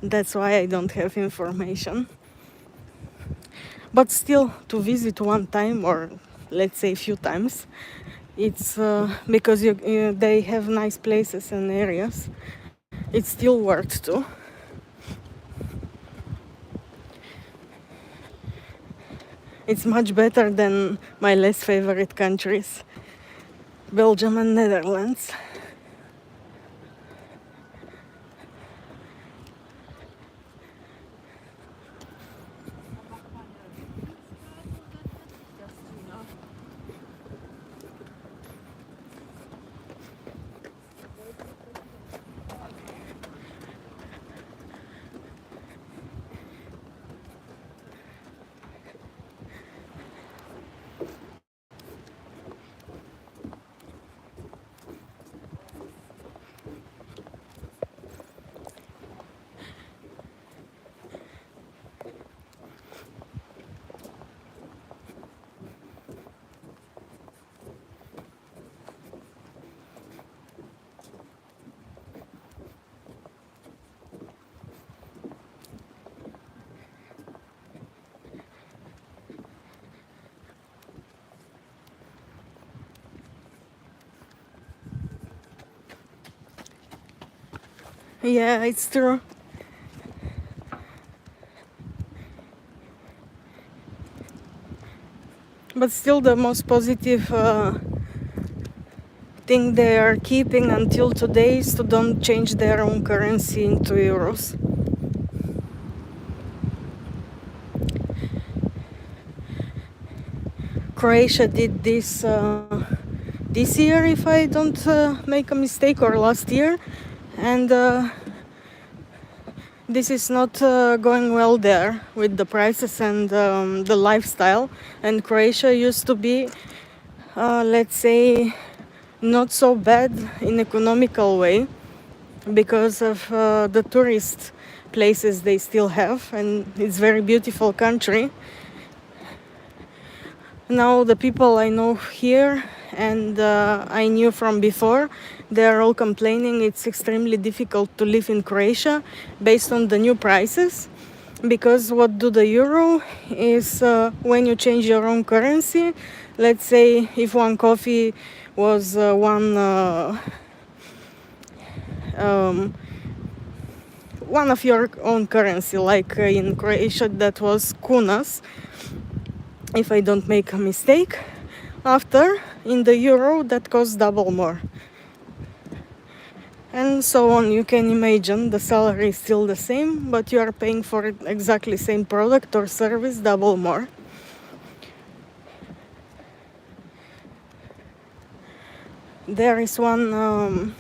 That's why I don't have information. But still, to visit one time or let's say a few times, it's because they have nice places and areas. It's still worth to. It's much better than my less favorite countries, Belgium and Netherlands. Yeah, it's true. But still, the most positive thing they are keeping until today is to don't change their own currency into euros. Croatia did this year, if I don't make a mistake, or last year, and this is not going well there with the prices and the lifestyle. And Croatia used to be, let's say, not so bad in economical way because of the tourist places they still have, and it's very beautiful country. Now the people I know here and I knew from before, they are all complaining it's extremely difficult to live in Croatia based on the new prices. Because what do the euro is when you change your own currency, let's say if one coffee was one of your own currency, like in Croatia that was kunas, if I don't make a mistake. After, in the euro, that costs double more. And so on. You can imagine the salary is still the same, but you are paying for exactly same product or service double more. There is one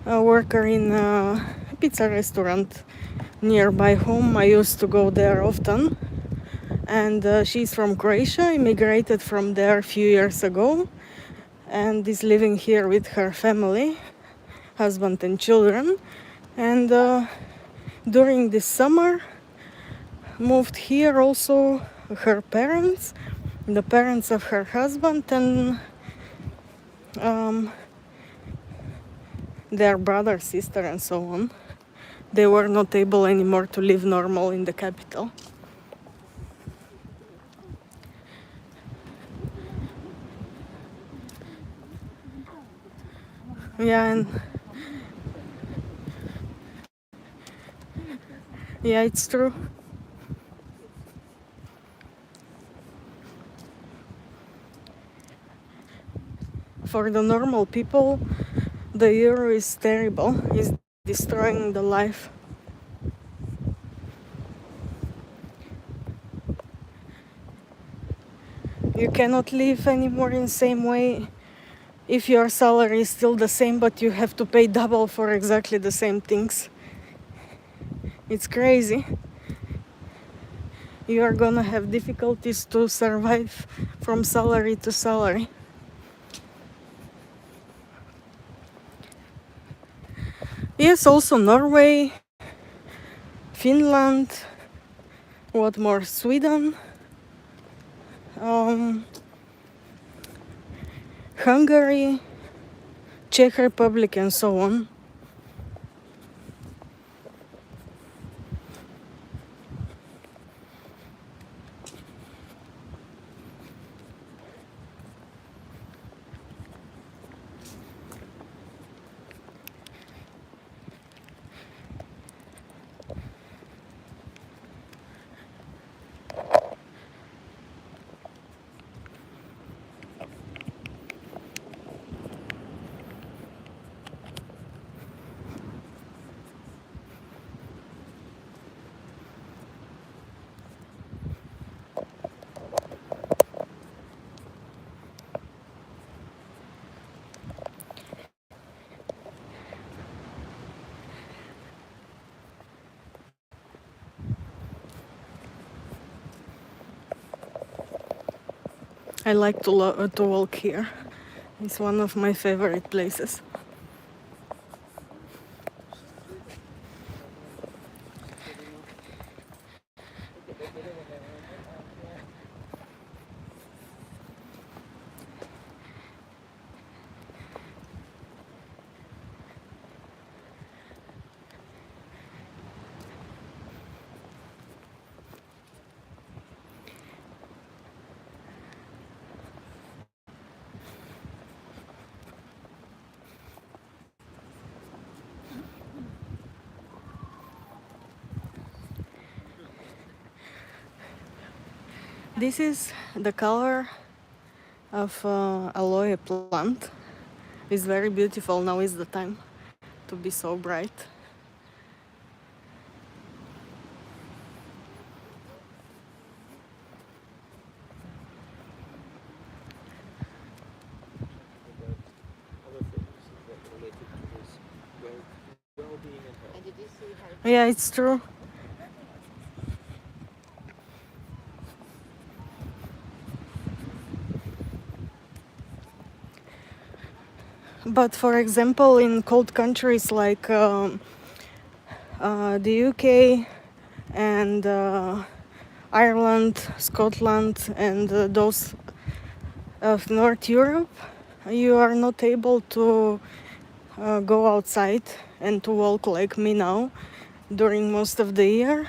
a worker in a pizza restaurant nearby home. I used to go there often. And she's from Croatia, immigrated from there a few years ago, and is living here with her family, husband and children. And during this summer moved here also her parents, the parents of her husband, and their brother, sister, and so on. They were not able anymore to live normal in the capital. Yeah, and yeah, it's true. For the normal people, the euro is terrible. It's destroying the life. You cannot live anymore in the same way if your salary is still the same, but you have to pay double for exactly the same things. It's crazy. You are gonna have difficulties to survive from salary to salary. Yes, also Norway, Finland, what more? Sweden, Hungary, Czech Republic, and so on. I like to walk here. It's one of my favorite places. This is the color of aloe plant. It's very beautiful. Now is the time to be so bright. Yeah, it's true. But for example, in cold countries like the UK and Ireland, Scotland, and those of North Europe, you are not able to go outside and to walk like me now during most of the year.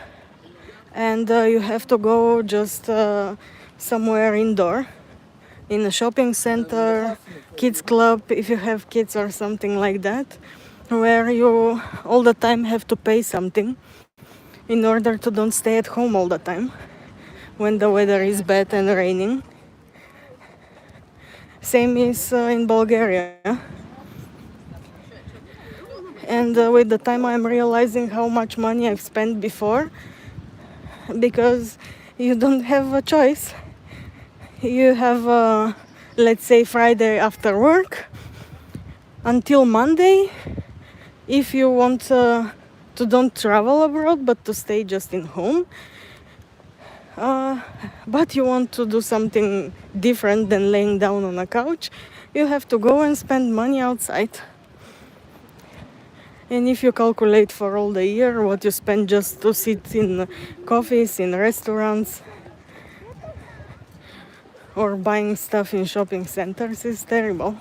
And you have to go just somewhere indoor, in a shopping center, kids club, if you have kids or something like that, where you all the time have to pay something in order to don't stay at home all the time when the weather is bad and raining. Same is in Bulgaria. And with the time I'm realizing how much money I've spent before, because you don't have a choice. You have, let's say, Friday after work until Monday, if you want to don't travel abroad but to stay just in home. But you want to do something different than laying down on a couch, you have to go and spend money outside. And if you calculate for all the year what you spend just to sit in coffees, in restaurants, or buying stuff in shopping centers, is terrible.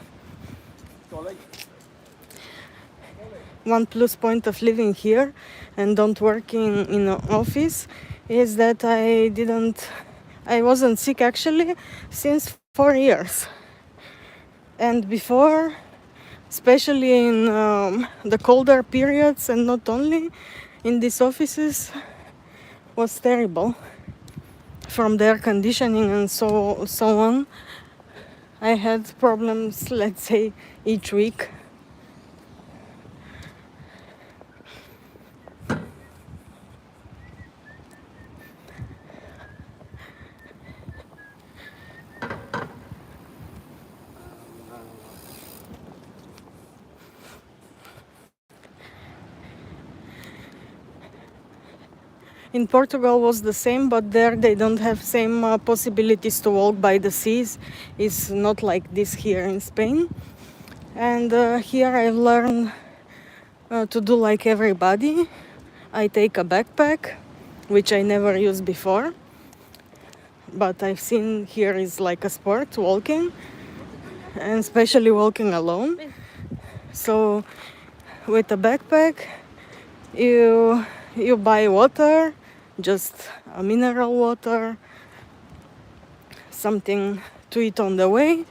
One plus point of living here and don't working in an office is that I wasn't sick actually since 4 years. And before, especially in the colder periods and not only in these offices, was terrible. From the air conditioning and so on, I had problems, let's say, each week. In Portugal was the same, but there they don't have same possibilities to walk by the seas. It's not like this here in Spain. And here I've learned to do like everybody. I take a backpack, which I never used before. But I've seen here is like a sport, walking, and especially walking alone. So with a backpack, you buy water, just a mineral water, something to eat on the way,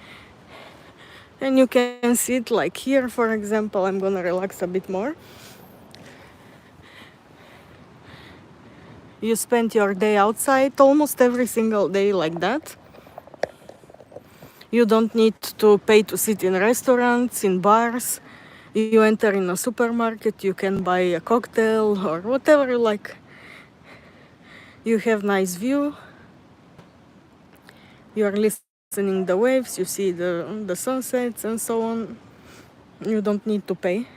and you can sit like here, for example. I'm gonna relax a bit more. You spend your day outside almost every single day like that. You don't need to pay to sit in restaurants, in bars. You enter in a supermarket, you can buy a cocktail or whatever you like. You have nice view. You are listening the waves, you see the sunsets and so on. You don't need to pay.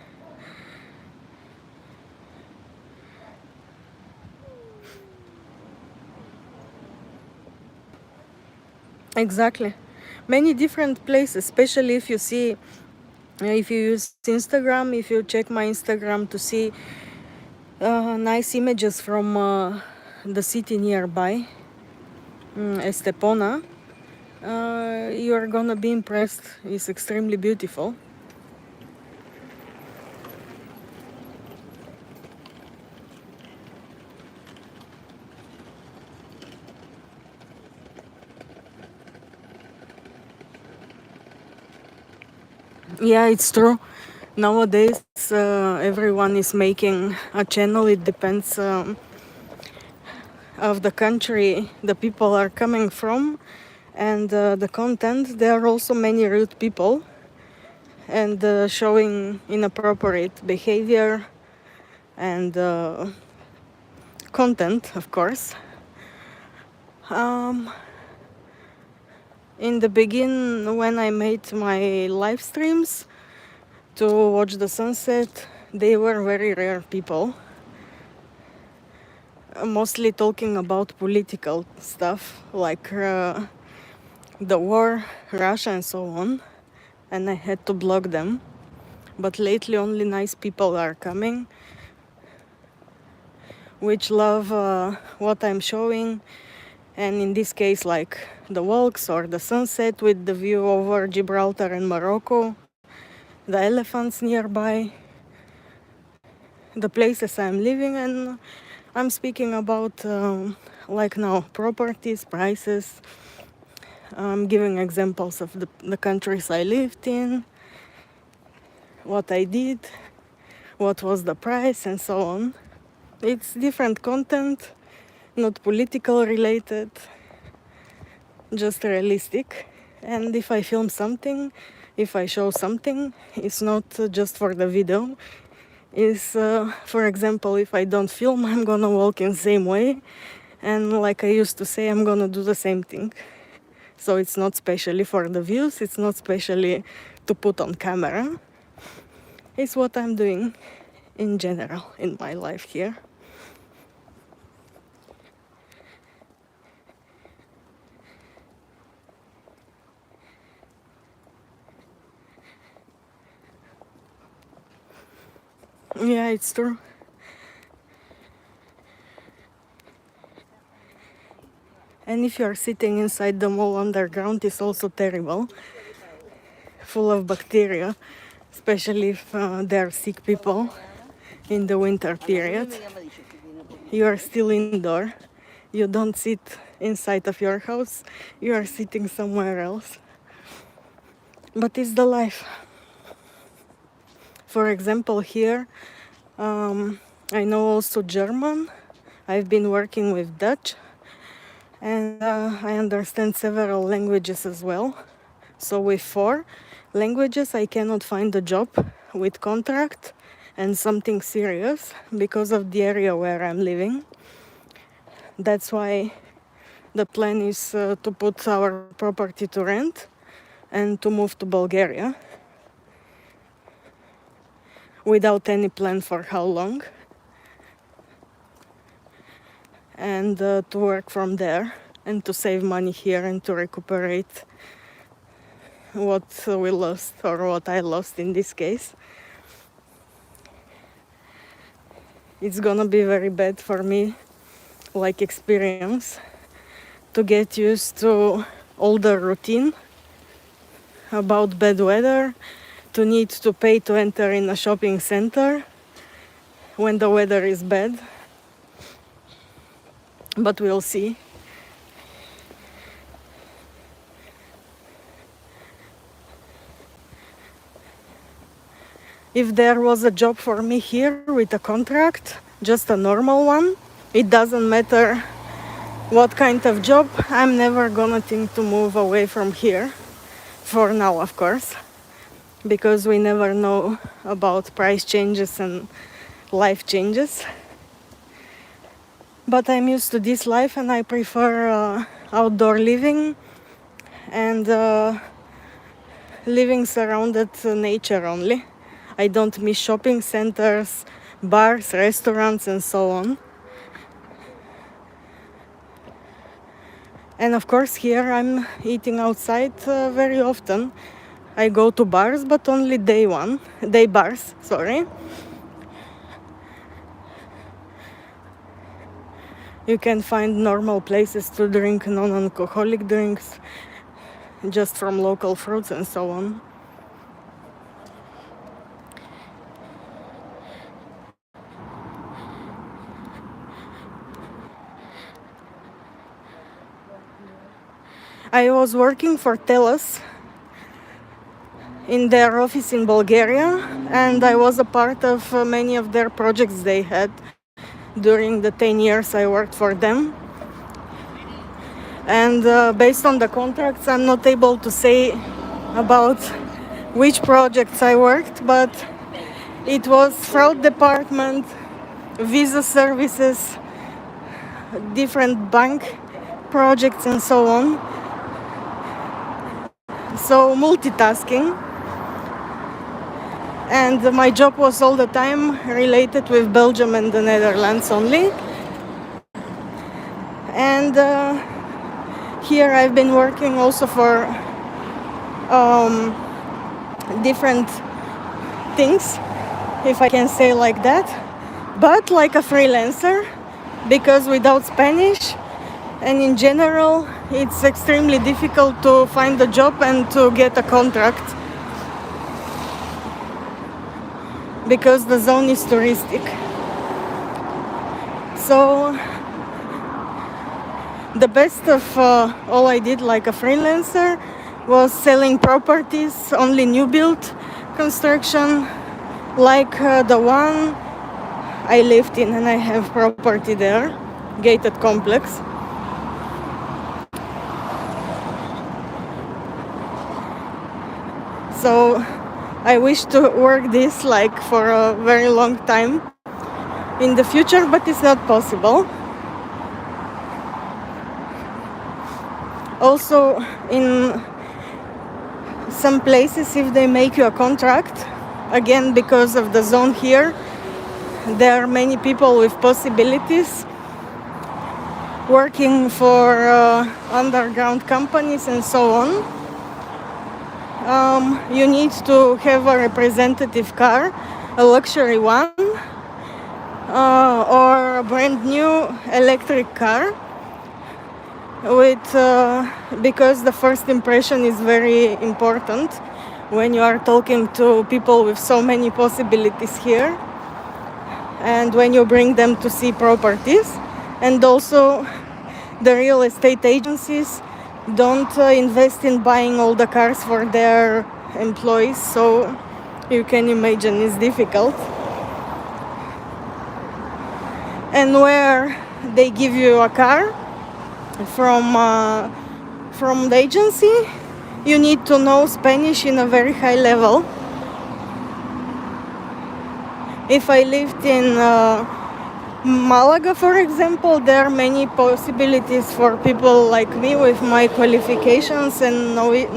Exactly. Many different places, especially if you see, if you use Instagram, if you check my Instagram to see nice images from the city nearby, Estepona, you are gonna be impressed. It's extremely beautiful. Yeah, it's true. Nowadays, everyone is making a channel. It depends of the country the people are coming from, and the content. There are also many rude people and showing inappropriate behavior and content, of course. In the beginning, when I made my live streams to watch the sunset, they were very rare people, mostly talking about political stuff like the war, Russia, and so on, and I had to block them. But lately, only nice people are coming, which love what I'm showing, and in this case, like the walks or the sunset with the view over Gibraltar and Morocco, the elephants nearby, the places I'm living, and I'm speaking about like now properties, prices. I'm giving examples of the countries I lived in, what I did, what was the price, and so on. It's different content, not political related, just realistic. And if I film something, if I show something, it's not just for the video. Is for example, if I don't film, I'm gonna walk in the same way, and like I used to say, I'm gonna do the same thing. So it's not specially for the views, it's not specially to put on camera. It's what I'm doing in general in my life here. Yeah, it's true. And if you are sitting inside the mall underground, it's also terrible, full of bacteria, especially if there are sick people in the winter period. You are still indoor. You don't sit inside of your house. You are sitting somewhere else. But it's the life. For example, here, I know also German. I've been working with Dutch. And I understand several languages as well. So with 4 languages, I cannot find a job with contract and something serious because of the area where I'm living. That's why the plan is to put our property to rent and to move to Bulgaria without any plan for how long, and to work from there and to save money here and to recuperate what we lost, or what I lost in this case. It's gonna be very bad for me, like experience, to get used to all the routine about bad weather, to need to pay to enter in a shopping center when the weather is bad. But we'll see. If there was a job for me here with a contract, just a normal one, it doesn't matter what kind of job, I'm never gonna think to move away from here. For now, of course, because we never know about price changes and life changes. But I'm used to this life and I prefer outdoor living and living surrounded nature only. I don't miss shopping centers, bars, restaurants, and so on. And of course, here I'm eating outside very often. I go to bars, but only day bars, sorry. You can find normal places to drink non-alcoholic drinks, just from local fruits and so on. I was working for TELUS in their office in Bulgaria, and I was a part of many of their projects they had during the 10 years I worked for them. And based on the contracts, I'm not able to say about which projects I worked, but it was fraud department, visa services, different bank projects, and so on. So multitasking. And my job was all the time related with Belgium and the Netherlands only. And here I've been working also for different things, if I can say like that, but like a freelancer, because without Spanish and in general it's extremely difficult to find a job and to get a contract because the zone is touristic. So the best of all I did like a freelancer was selling properties, only new build construction, like the one I lived in, and I have property there, gated complex. So I wish to work this like for a very long time in the future, but it's not possible. Also, in some places, if they make you a contract, again because of the zone here, there are many people with possibilities working for underground companies and so on. You need to have a representative car, a luxury one, or a brand new electric car, with because the first impression is very important when you are talking to people with so many possibilities here, and when you bring them to see properties. And also the real estate agencies don't invest in buying all the cars for their employees, so you can imagine it's difficult. And where they give you a car from the agency, you need to know Spanish in a very high level. If I lived in Malaga, for example, there are many possibilities for people like me with my qualifications and knowledge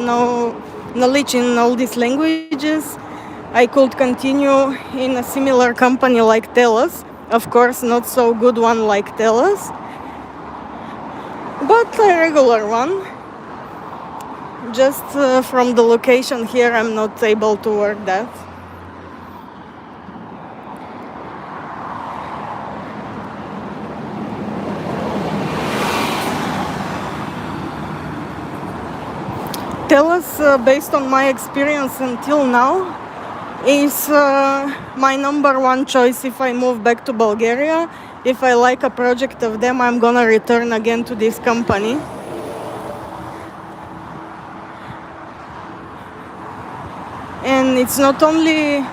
in all these languages. I could continue in a similar company like Telos. Of course, not so good one like Telos, but a regular one. Just from the location here, I'm not able to work that. Telos, based on my experience until now, is my number one choice if I move back to Bulgaria. If I like a project of them, I'm gonna return again to this company. And it's not only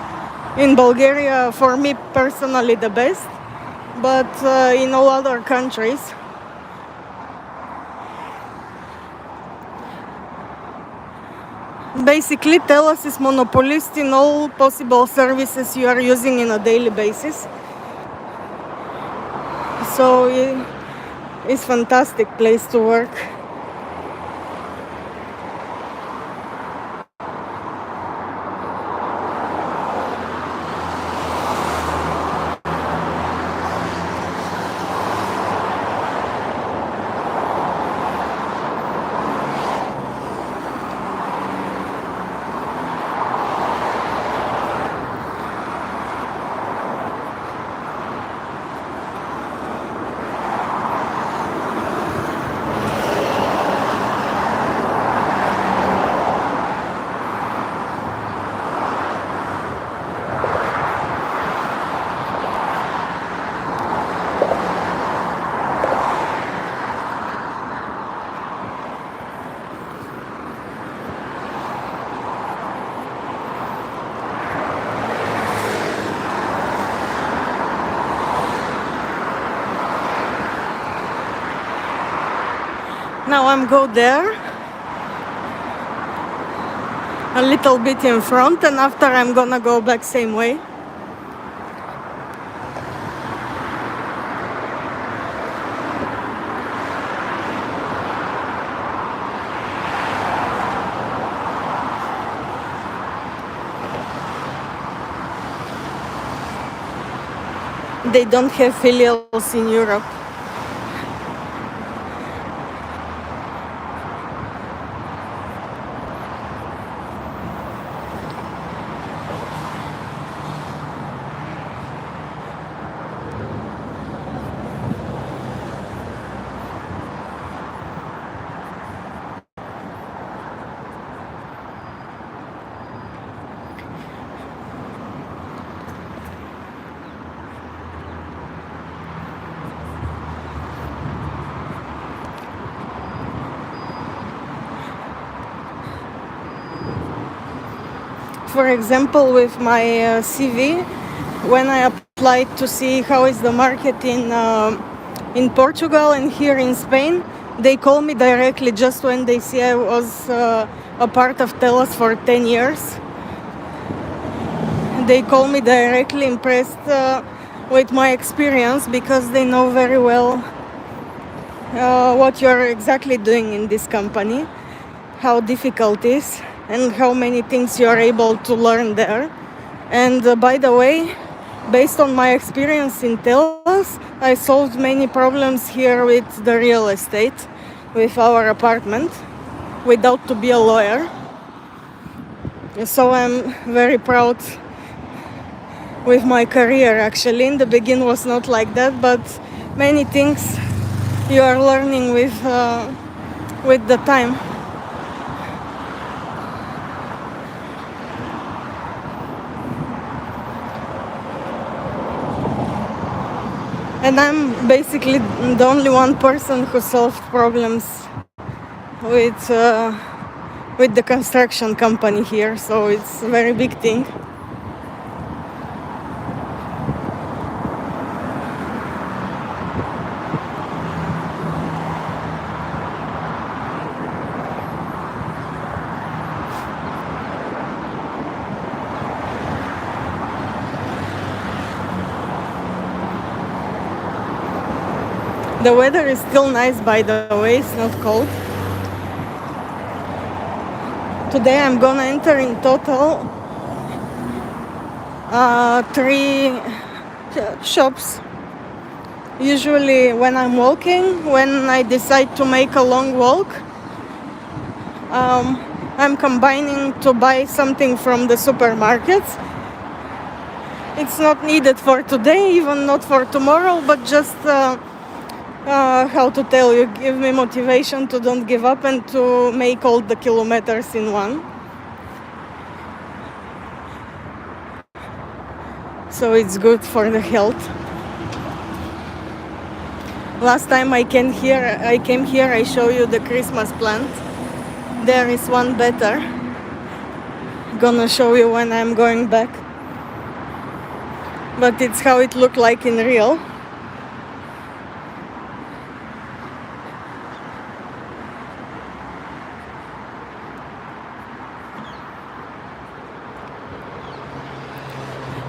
in Bulgaria, for me personally, the best, but in all other countries. Basically, Telos is monopolist in all possible services you are using on a daily basis. So it's a fantastic place to work. Now I'm go there a little bit in front, and after I'm gonna go back same way. They don't have filials in Europe. For example, with my CV, when I applied to see how is the market in Portugal and here in Spain, they call me directly just when they see I was a part of TELUS for 10 years. They call me directly, impressed with my experience, because they know very well what you're exactly doing in this company, how difficult it is, and how many things you are able to learn there. And by the way, based on my experience in TELUS, I solved many problems here with the real estate, with our apartment, without to be a lawyer. So I'm very proud with my career. Actually, in the beginning was not like that, but many things you are learning with the time. And I'm basically the only one person who solved problems with the construction company here, so it's a very big thing. The weather is still nice, by the way, it's not cold. Today I'm gonna enter in total 3 shops. Usually when I'm walking, when I decide to make a long walk, I'm combining to buy something from the supermarkets. It's not needed for today, even not for tomorrow, but just how to tell you, give me motivation to don't give up and to make all the kilometers in one. So it's good for the health. Last time I came here, I show you the Christmas plant. There is one better. Gonna show you when I'm going back. But it's how it looked like in real.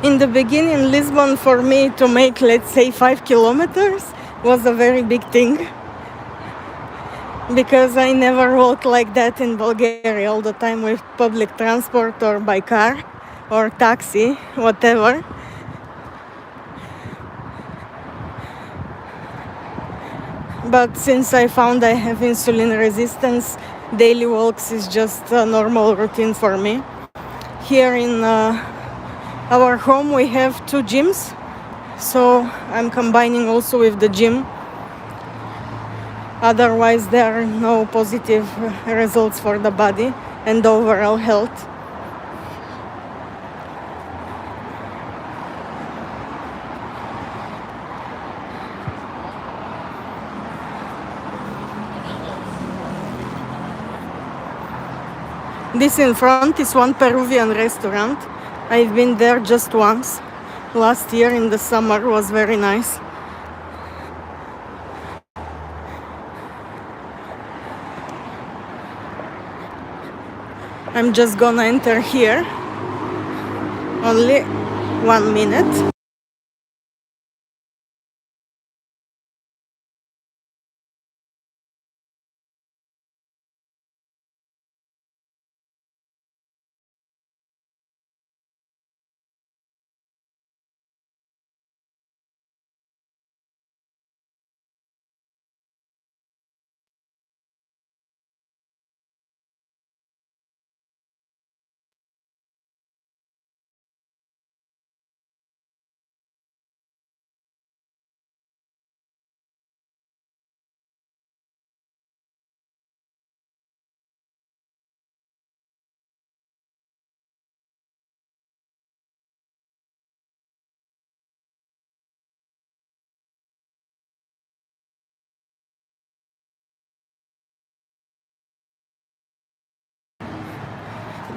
In the beginning, Lisbon, for me to make, let's say, 5 kilometers was a very big thing, because I never walk like that in Bulgaria, all the time with public transport or by car or taxi, whatever. But since I found I have insulin resistance, daily walks is just a normal routine for me. Here in our home we have 2 gyms, so I'm combining also with the gym. Otherwise there are no positive results for the body and overall health. This in front is one Peruvian restaurant. I've been there just once. Last year in the summer was very nice. I'm just gonna enter here. Only 1 minute.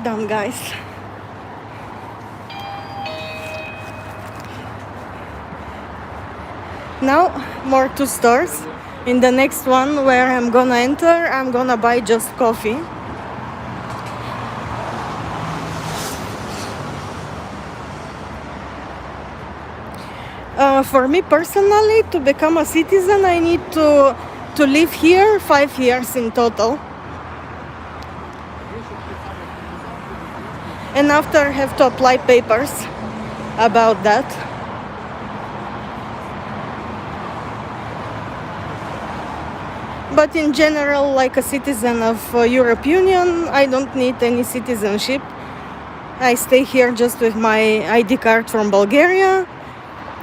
Done, guys. Now more 2 stores. In the next one where I'm gonna enter, I'm gonna buy just coffee. For me personally, to become a citizen, I need to live here 5 years in total. And after have to apply papers about that. But in general, like a citizen of European Union, I don't need any citizenship. I stay here just with my ID card from Bulgaria.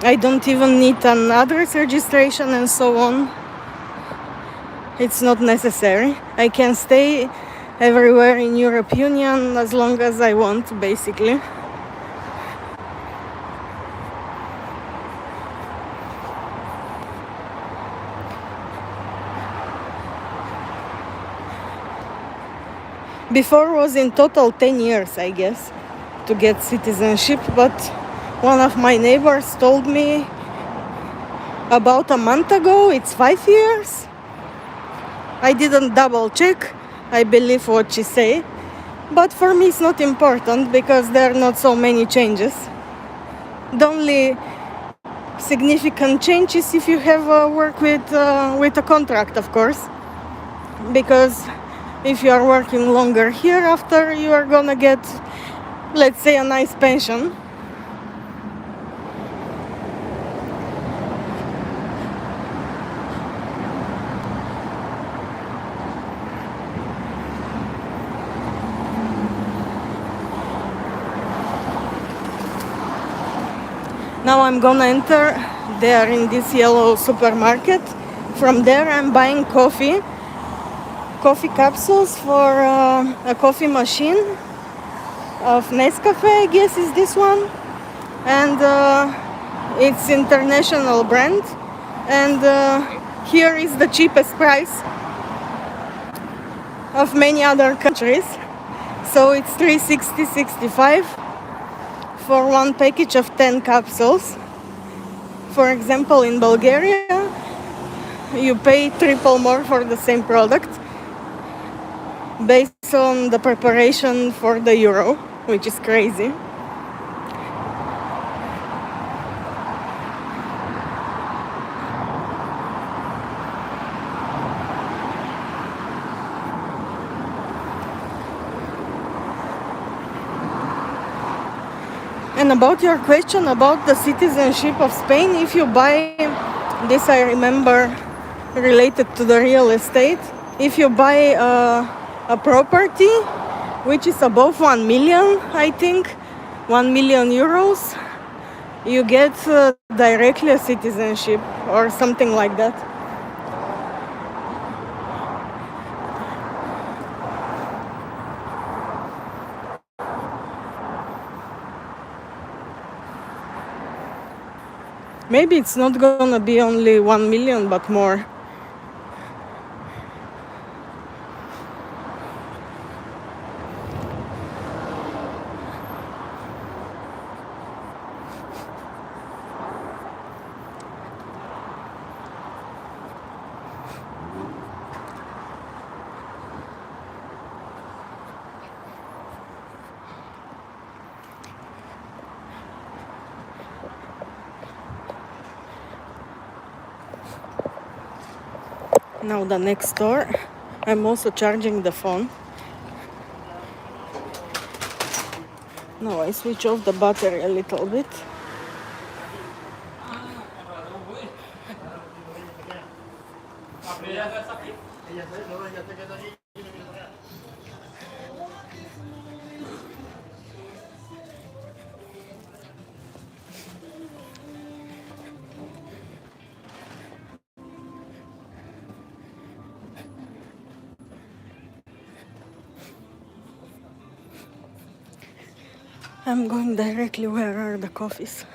I don't even need an address registration and so on. It's not necessary. I can stay everywhere in European Union as long as I want, basically. Before was in total 10 years, I guess, to get citizenship, but one of my neighbors told me about a month ago it's 5 years. I didn't double check. I believe what she said. But for me it's not important because there are not so many changes. The only significant change is if you have work with a contract, of course. Because if you are working longer here, after you are gonna get, let's say, a nice pension. Now I'm gonna enter there in this yellow supermarket. From there I'm buying coffee capsules for a coffee machine of Nescafe, I guess is this one. And it's international brand. And here is the cheapest price of many other countries. So it's 360.65 for one package of 10 capsules. For example, in Bulgaria, you pay triple more for the same product based on the preparation for the euro, which is crazy. And about your question about the citizenship of Spain, if you buy this, I remember related to the real estate, if you buy a property which is above 1 million, I think 1 million euros, you get directly a citizenship or something like that. Maybe it's not gonna be only 1 million, but more. Now the next door. I'm also charging the phone. Now I switch off the battery a little bit. I'm going directly where are the coffees.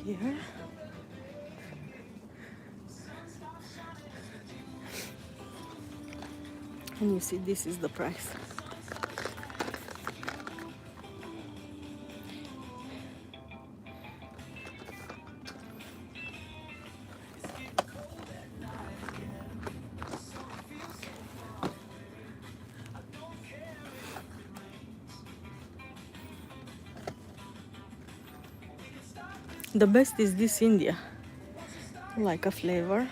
Here. And you see this is the price. The best is this India, like a flavor.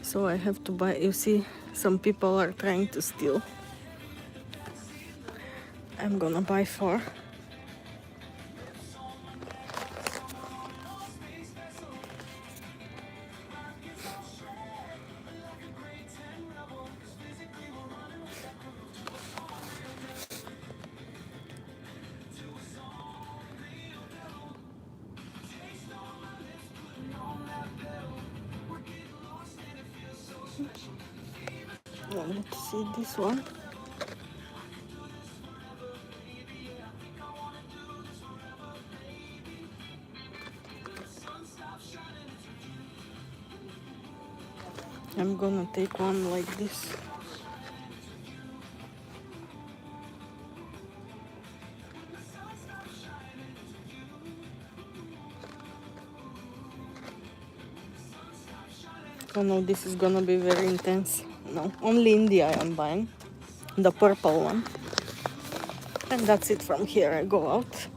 So I have to buy, you see, some people are trying to steal. I'm gonna buy 4. Now let's see this one. I'm gonna take one like this. Oh no, this is gonna be very intense. No, only India I am buying. The purple one. And that's it from here. I go out.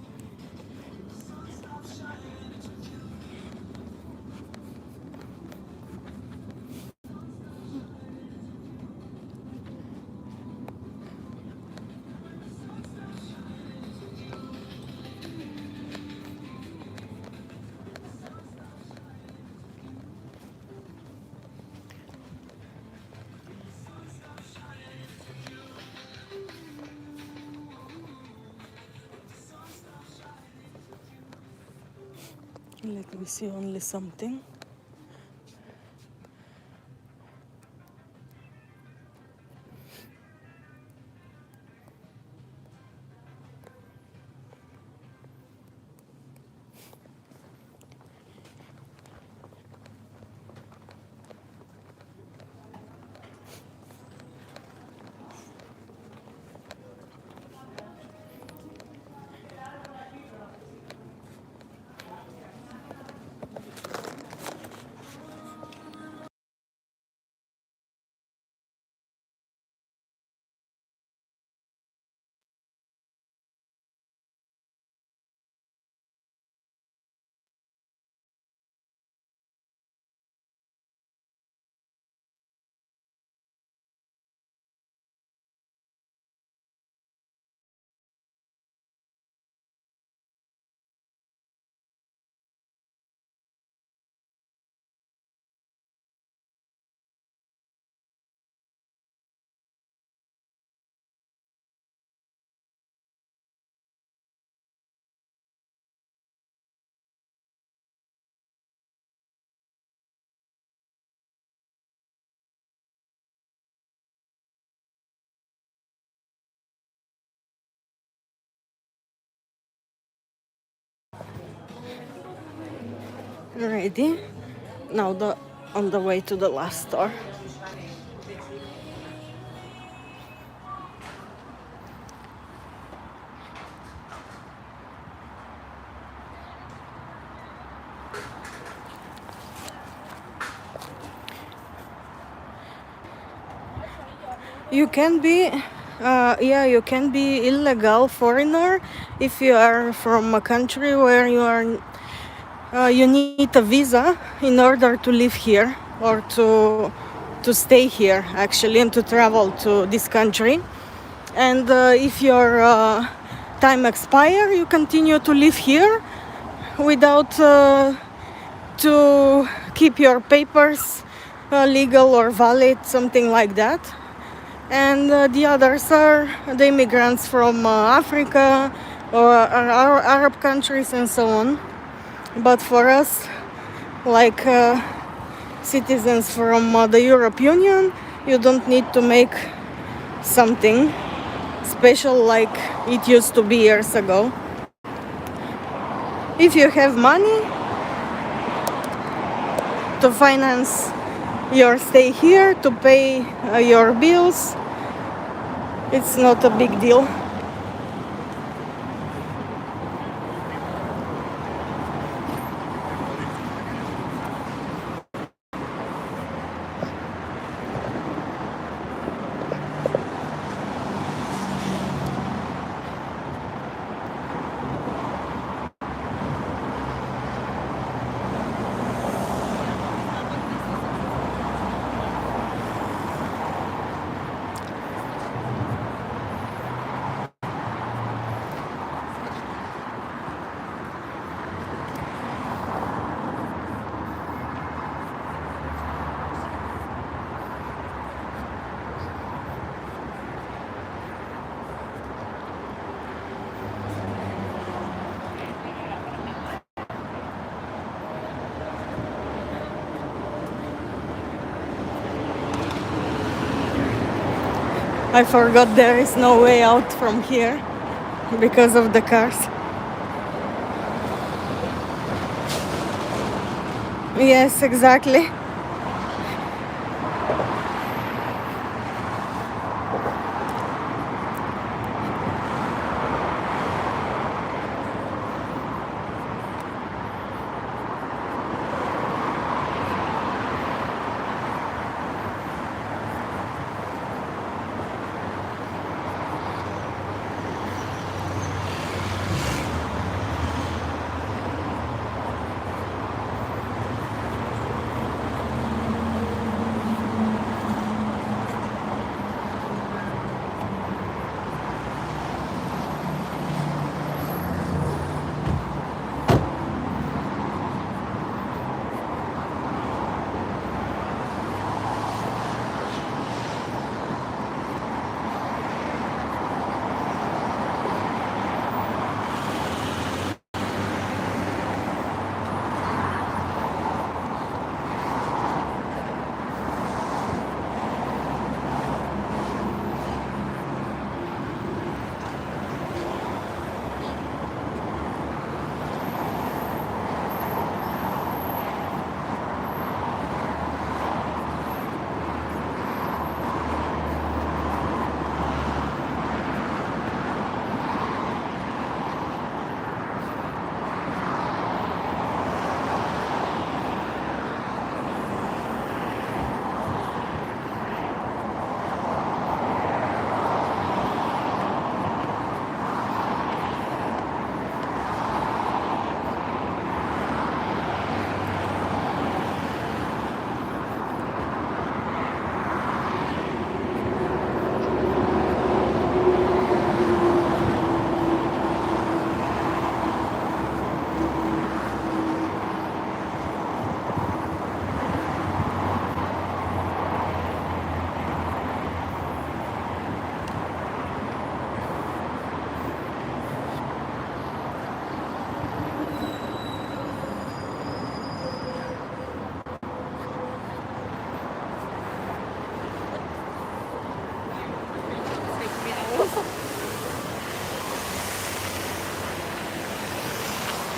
Let me see only something. Ready? Now on the way to the last store. You can be, you can be illegal foreigner if you are from a country where you need a visa in order to live here or to stay here actually and to travel to this country. And if your time expire, you continue to live here without to keep your papers legal or valid, something like that. And the others are the immigrants from Africa or Arab countries and so on. But for us, like citizens from the European Union, you don't need to make something special like it used to be years ago. If you have money to finance your stay here, to pay your bills, it's not a big deal. I forgot there is no way out from here because of the cars. Yes, exactly.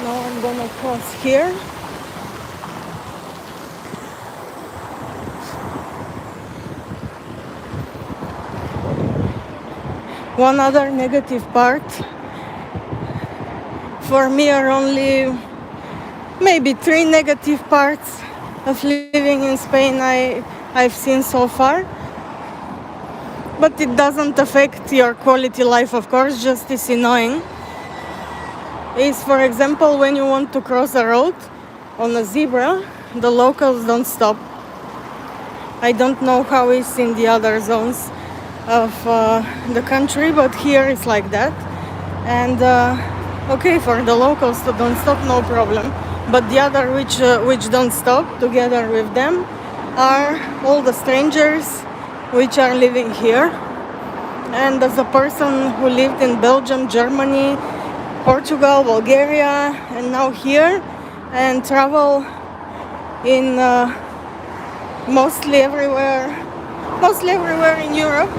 Now I'm gonna cross here One other negative part for me are only maybe 3 negative parts of living in Spain I've seen so far. But it doesn't affect your quality life, of course, just is annoying. Is, for example, when you want to cross a road on a zebra, the locals don't stop. I don't know how it's in the other zones of the country, but here it's like that. And okay, for the locals to don't stop, no problem. But the other which don't stop together with them are all the strangers which are living here. And as a person who lived in Belgium, Germany, Portugal, Bulgaria, and now here, and travel in mostly everywhere in Europe,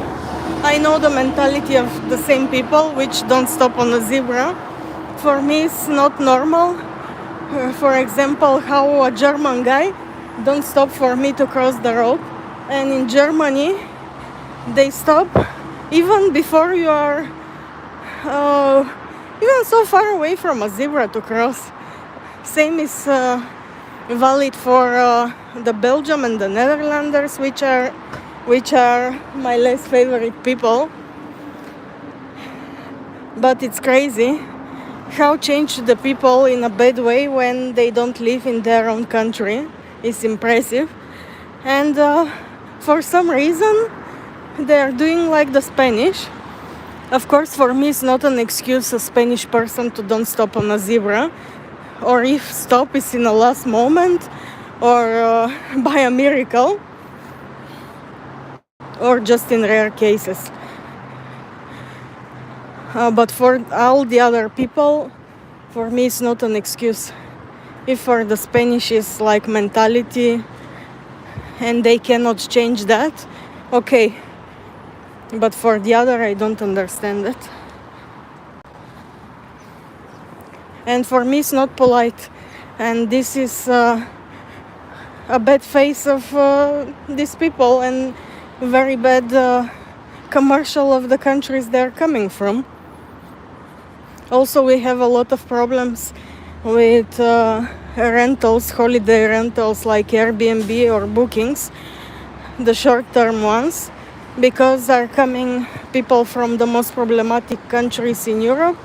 I know the mentality of the same people which don't stop on a zebra. For me, it's not normal. For example, how a German guy don't stop for me to cross the road, and in Germany they stop even before you are even so far away from a zebra to cross. Same is valid for the Belgium and the Netherlanders, which are my less favorite people. But it's crazy how change the people in a bad way when they don't live in their own country. It's impressive. And for some reason they're doing like the Spanish. Of course, for me it's not an excuse a Spanish person to don't stop on a zebra, or if stop is in the last moment, or by a miracle, or just in rare cases. But for all the other people, for me it's not an excuse. If for the Spanish is like mentality and they cannot change that, okay. But for the other, I don't understand it. And for me it's not polite. And this is a bad face of these people, and very bad commercial of the countries they're coming from. Also, we have a lot of problems with rentals, holiday rentals like Airbnb or bookings, the short-term ones, because are coming people from the most problematic countries in Europe.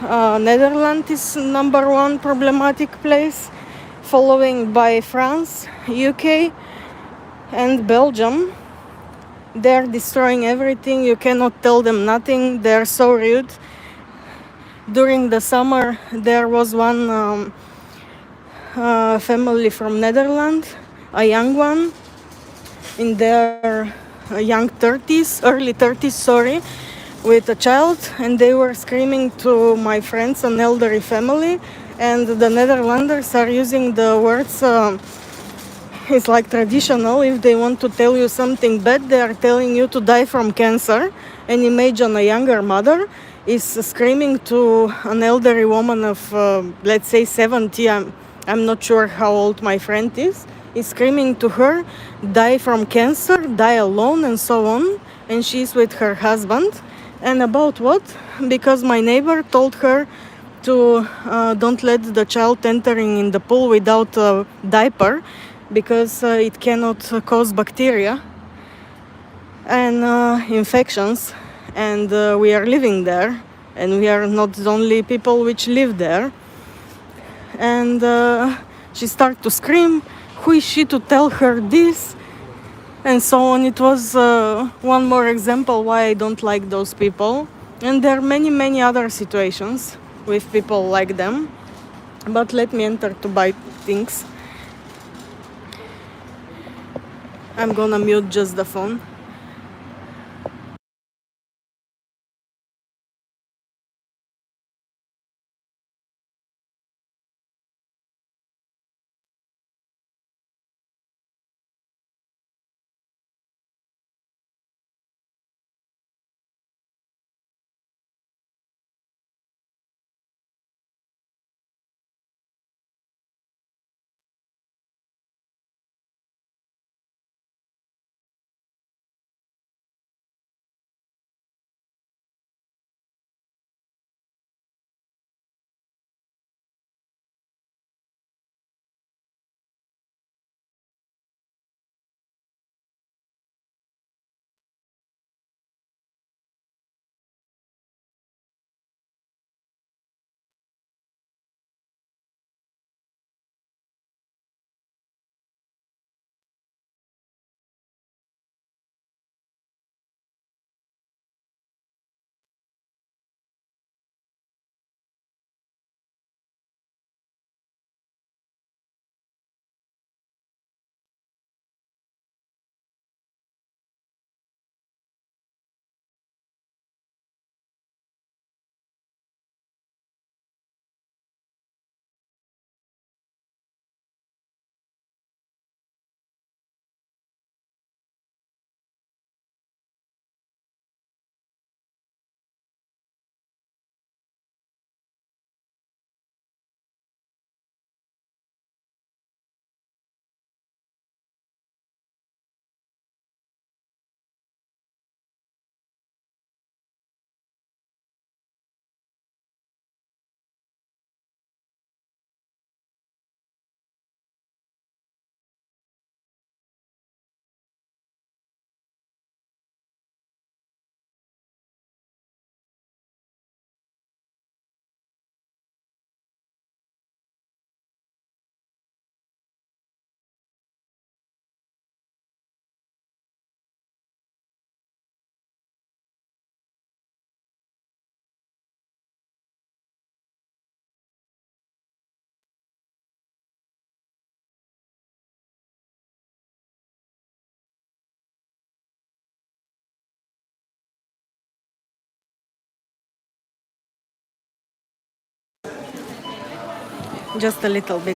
Netherlands is number one problematic place, following by France, UK, and Belgium. They're destroying everything. You cannot tell them nothing. They're so rude. During the summer, there was one family from Netherlands, a young one, in their early 30s, sorry, with a child, and they were screaming to my friends, an elderly family, and the Netherlanders are using the words, it's like traditional, if they want to tell you something bad, they are telling you to die from cancer. And imagine a younger mother is screaming to an elderly woman of, let's say 70, I'm not sure how old my friend is screaming to her, die from cancer, die alone, and so on. And she's with her husband. And about what? Because my neighbor told her to don't let the child entering in the pool without a diaper, because it cannot cause bacteria and infections. And we are living there, and we are not the only people which live there. And she started to scream, who is she to tell her this, and so on. It was one more example why I don't like those people. And there are many other situations with people like them. But let me enter to buy things. I'm gonna mute just the phone. just a little bit.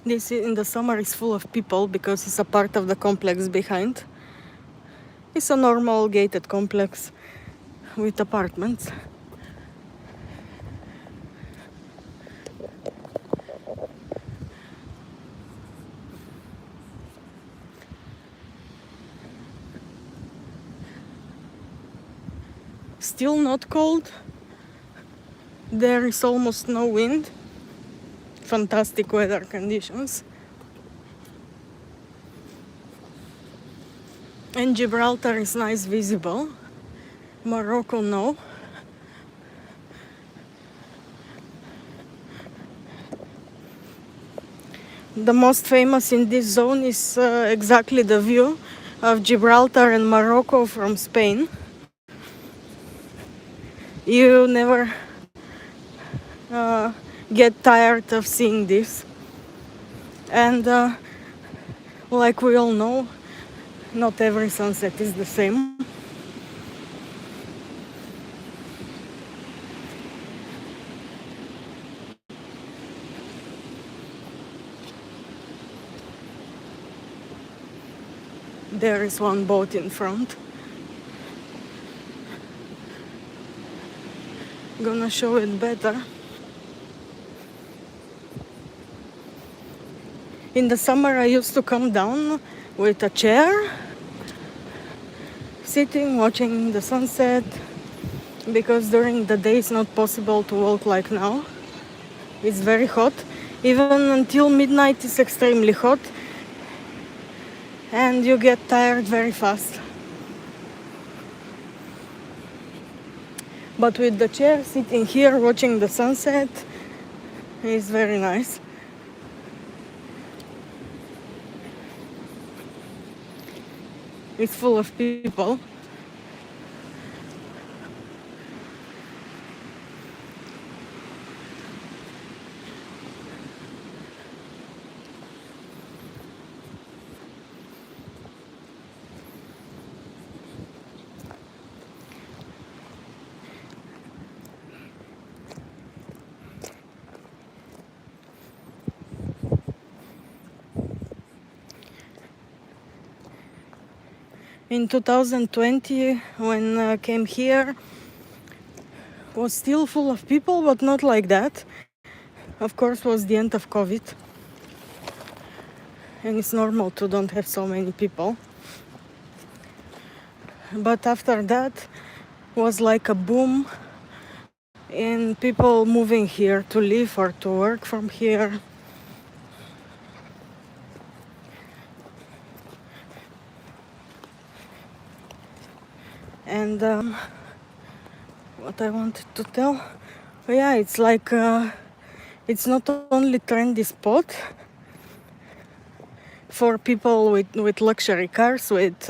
This in the summer is full of people because it's a part of the complex behind. It's a normal gated complex with apartments. Still not cold. There is almost no wind. Fantastic weather conditions. And Gibraltar is nice visible. Morocco, no. The most famous in this zone is exactly the view of Gibraltar and Morocco from Spain. You never get tired of seeing this. And like we all know, not every sunset is the same. There is one boat in front. Gonna show it better. In the summer I used to come down with a chair, sitting, watching the sunset, because during the day it's not possible to walk like now. It's very hot. Even until midnight it's extremely hot. And you get tired very fast. But with the chair, sitting here, watching the sunset, is very nice. It's full of people. In 2020, when I came here, was still full of people, but not like that. Of course, was the end of COVID, and it's normal to don't have so many people. But after that, was like a boom in people moving here to live or to work from here. And what I wanted to tell, yeah, it's like it's not only trendy spot for people with luxury cars, with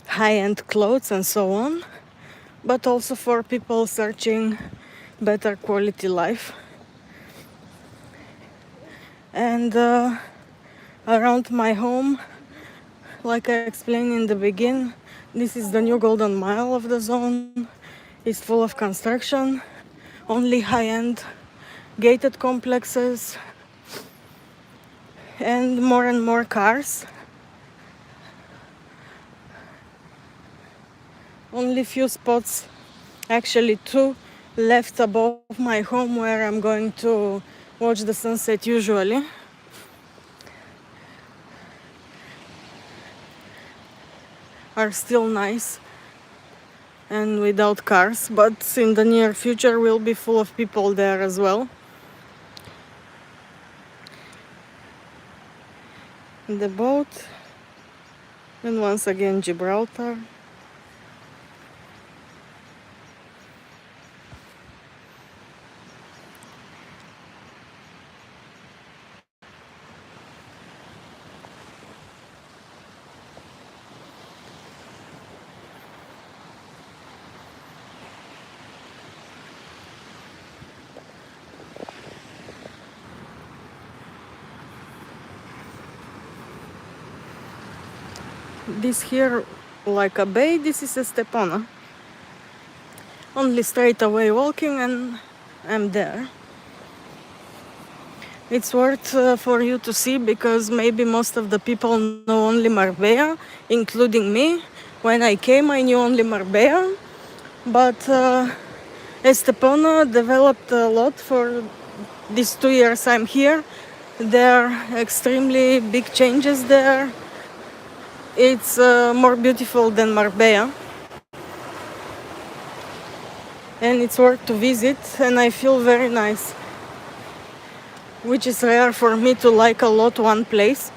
high-end clothes and so on, but also for people searching better quality life. And around my home, like I explained in the beginning, this is the new golden mile of the zone. It's full of construction, only high-end gated complexes, and more cars. Only few spots, actually 2 left above my home where I'm going to watch the sunset usually. Are still nice and without cars, but in the near future will be full of people there as well. The boat, and once again Gibraltar. This here, like a bay, this is Estepona. Only straight away walking and I'm there. It's worth for you to see, because maybe most of the people know only Marbella, including me. When I came, I knew only Marbella, but Estepona developed a lot for these 2 years I'm here. There are extremely big changes there. It's more beautiful than Marbella, and it's worth to visit, and I feel very nice, which is rare for me to like a lot one place.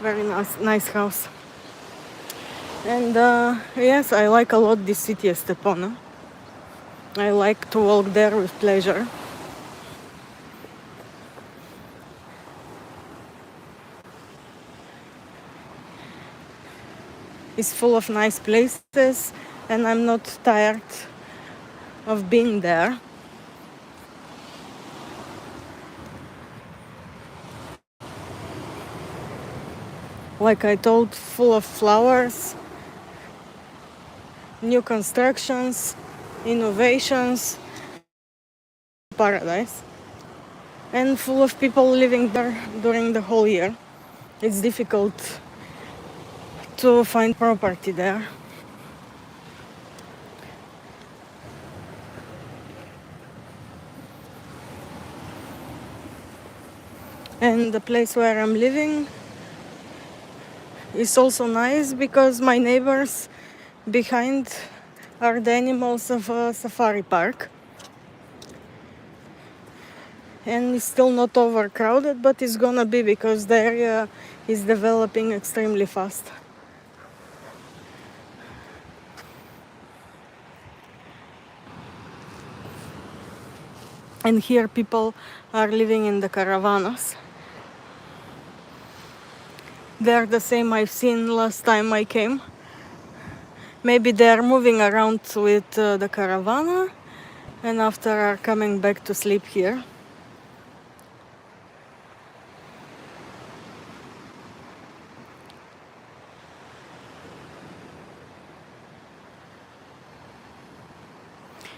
Very nice house. And yes, I like a lot this city, Estepona. I like to walk there with pleasure. It's full of nice places, and I'm not tired of being there. Like I told, full of flowers, new constructions, innovations, paradise, and full of people living there during the whole year. It's difficult to find property there. And the place where I'm living is also nice, because my neighbors behind are the animals of a safari park. And it's still not overcrowded, but it's gonna be, because the area is developing extremely fast. And here people are living in the caravanas. They're the same I've seen last time I came. Maybe they're moving around with the caravana, and after are coming back to sleep here.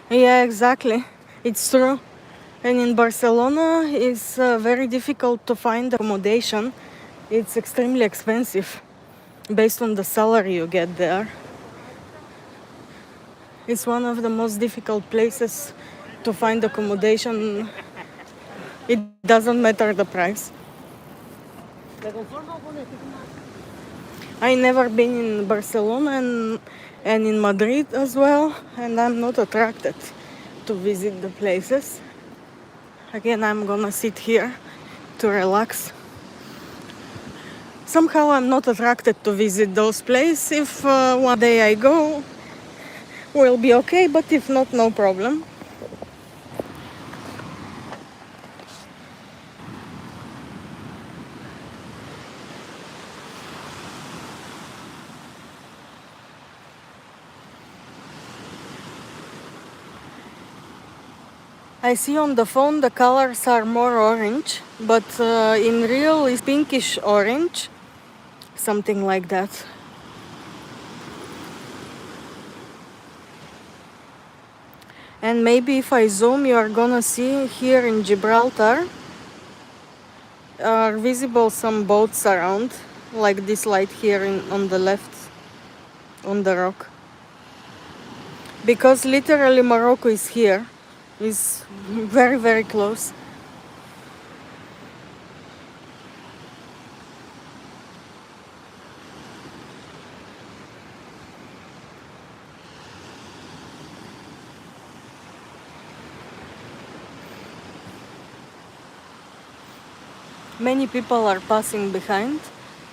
Yeah, exactly. It's true. And in Barcelona, it's very difficult to find accommodation. It's extremely expensive based on the salary you get there. It's one of the most difficult places to find accommodation. It doesn't matter the price. I never been in Barcelona and in Madrid as well, and I'm not attracted to visit the places. Again, I'm gonna sit here to relax. Somehow I'm not attracted to visit those places. If one day I go, will be okay, but if not, no problem. I see on the phone the colors are more orange, but in real it's pinkish orange, something like that. And maybe if I zoom, you are gonna see here in Gibraltar are visible some boats around, like this light here on the left, on the rock. Because literally Morocco is here, is very, very close. Many people are passing behind,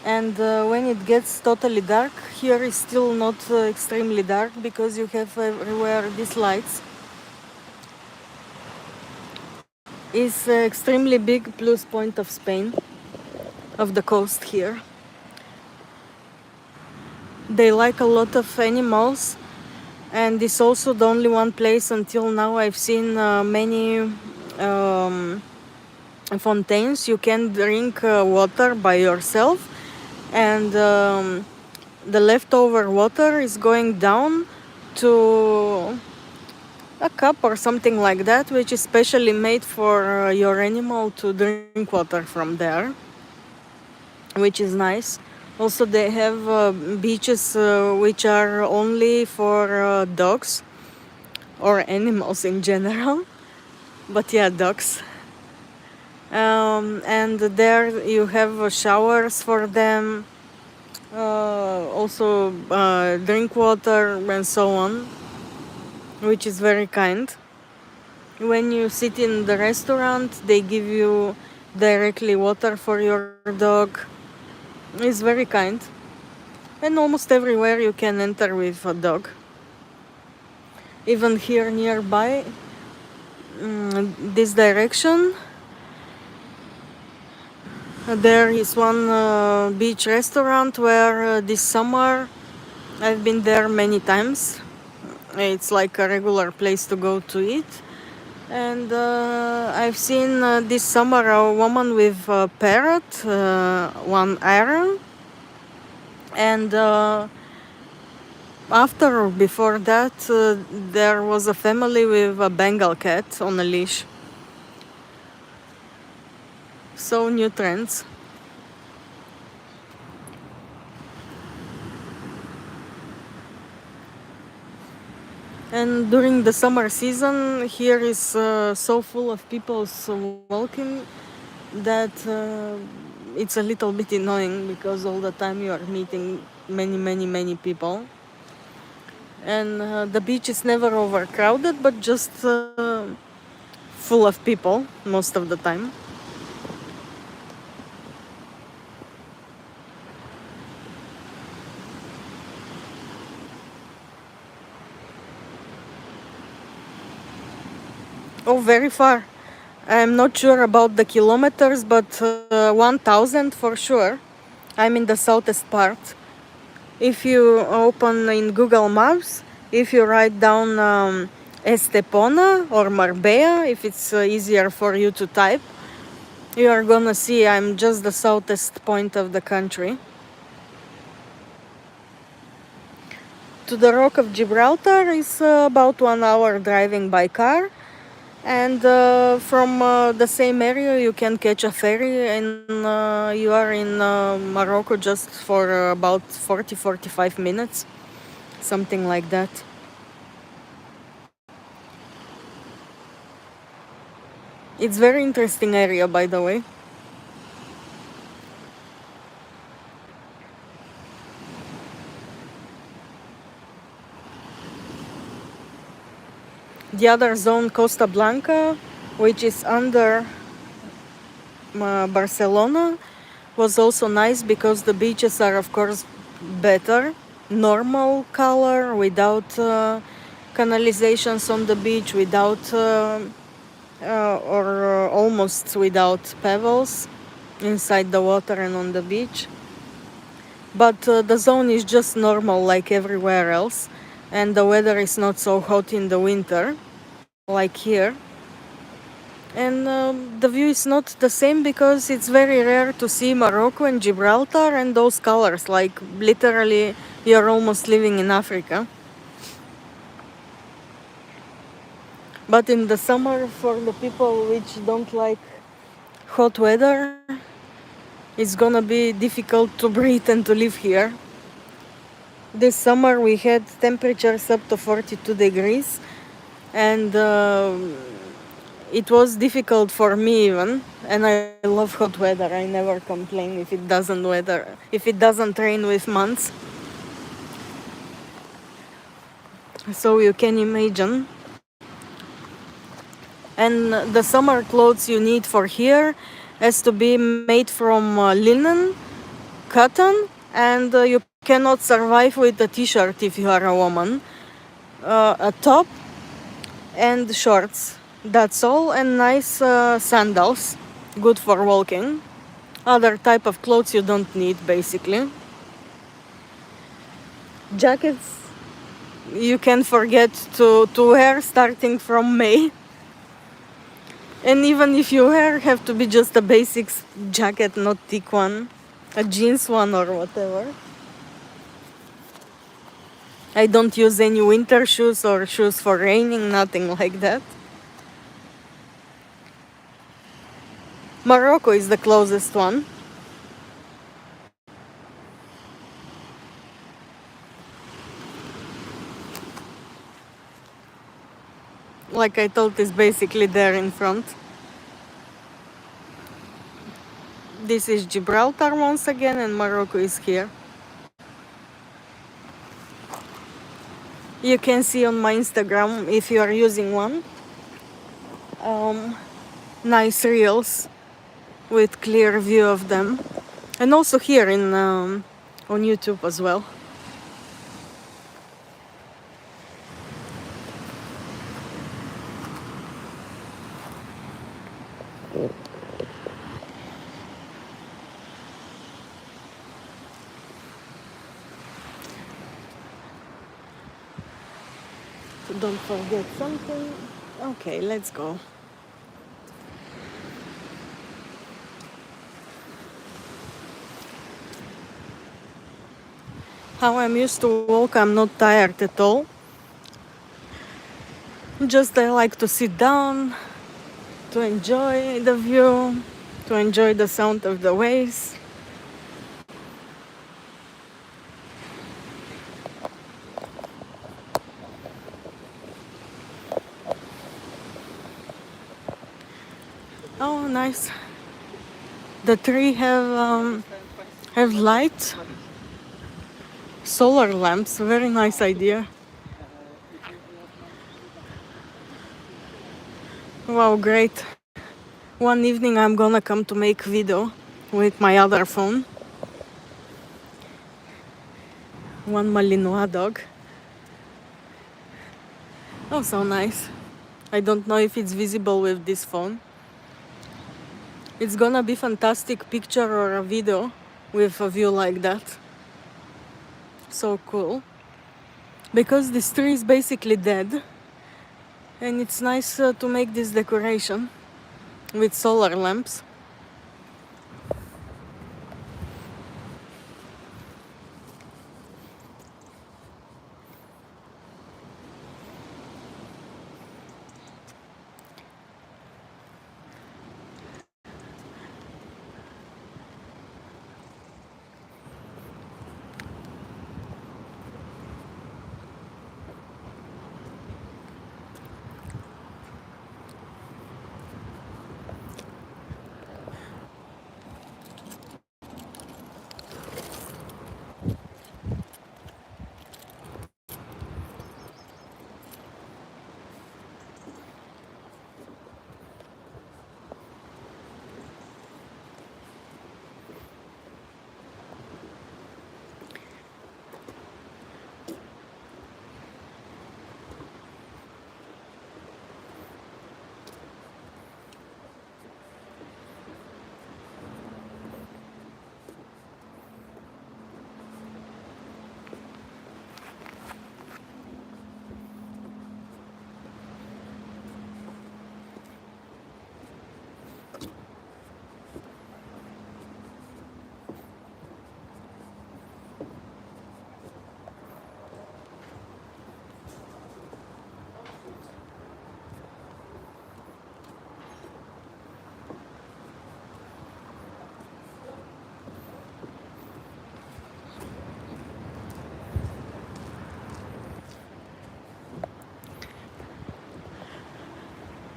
and when it gets totally dark, here is still not extremely dark, because you have everywhere these lights. Is extremely big plus point of Spain, of the coast here. They like a lot of animals, and it's also the only one place until now I've seen many fountains. You can drink water by yourself, and the leftover water is going down to a cup or something like that, which is specially made for your animal to drink water from there, which is nice. Also, they have beaches which are only for dogs or animals in general, but yeah, dogs. And there you have showers for them, also drink water and so on, which is very kind. When you sit in the restaurant, they give you directly water for your dog. It's very kind. And almost everywhere you can enter with a dog. Even here nearby, this direction, there is one beach restaurant where this summer I've been there many times. It's like a regular place to go to eat. And I've seen this summer a woman with a parrot, one Aaron, and after or before that there was a family with a Bengal cat on a leash. So new trends. And during the summer season, here is so full of people walking that it's a little bit annoying, because all the time you are meeting many people. And the beach is never overcrowded, but just full of people most of the time. Oh, very far. I'm not sure about the kilometers, but 1000 for sure. I'm in the southest part. If you open in Google Maps, if you write down Estepona or Marbella, if it's easier for you to type, you are gonna see I'm just the southest point of the country. To the Rock of Gibraltar is about 1 hour driving by car. And from the same area you can catch a ferry, and you are in Morocco just for about 40-45 minutes, something like that. It's very interesting area, by the way. The other zone, Costa Blanca, which is under Barcelona, was also nice because the beaches are, of course, better. Normal color, without canalizations on the beach, without or almost without pebbles inside the water and on the beach. But the zone is just normal like everywhere else, and the weather is not so hot in the winter like here. And the view is not the same because it's very rare to see Morocco and Gibraltar and those colors, like literally you're almost living in Africa. But in the summer, for the people which don't like hot weather, it's gonna be difficult to breathe and to live here. This summer we had temperatures up to 42 degrees, and it was difficult for me even, and I love hot weather. I never complain if it doesn't rain with months. So you can imagine. And the summer clothes you need for here has to be made from linen, cotton, and you cannot survive with a t-shirt if you are a woman. A top and shorts. That's all, and nice sandals, good for walking. Other type of clothes you don't need, basically. Jackets you can forget to wear starting from May. And even if you wear, have to be just a basic jacket, not thick one, a jeans one or whatever. I don't use any winter shoes or shoes for raining, nothing like that. Morocco is the closest one. Like I told, is basically there in front. This is Gibraltar once again, and Morocco is here. You can see on my Instagram, if you are using one, nice reels with clear view of them, and also here in on YouTube as well. So don't forget something. Okay, let's go. How I'm used to walk, I'm not tired at all. Just I like to sit down, to enjoy the view, to enjoy the sound of the waves. Oh, nice. The tree have light, solar lamps. Very nice idea. Wow, great. One evening I'm gonna come to make video with my other phone. One Malinois dog. Oh, so nice. I don't know if it's visible with this phone. It's gonna be fantastic picture or a video with a view like that. So cool. Because this tree is basically dead, and it's nice to make this decoration with solar lamps.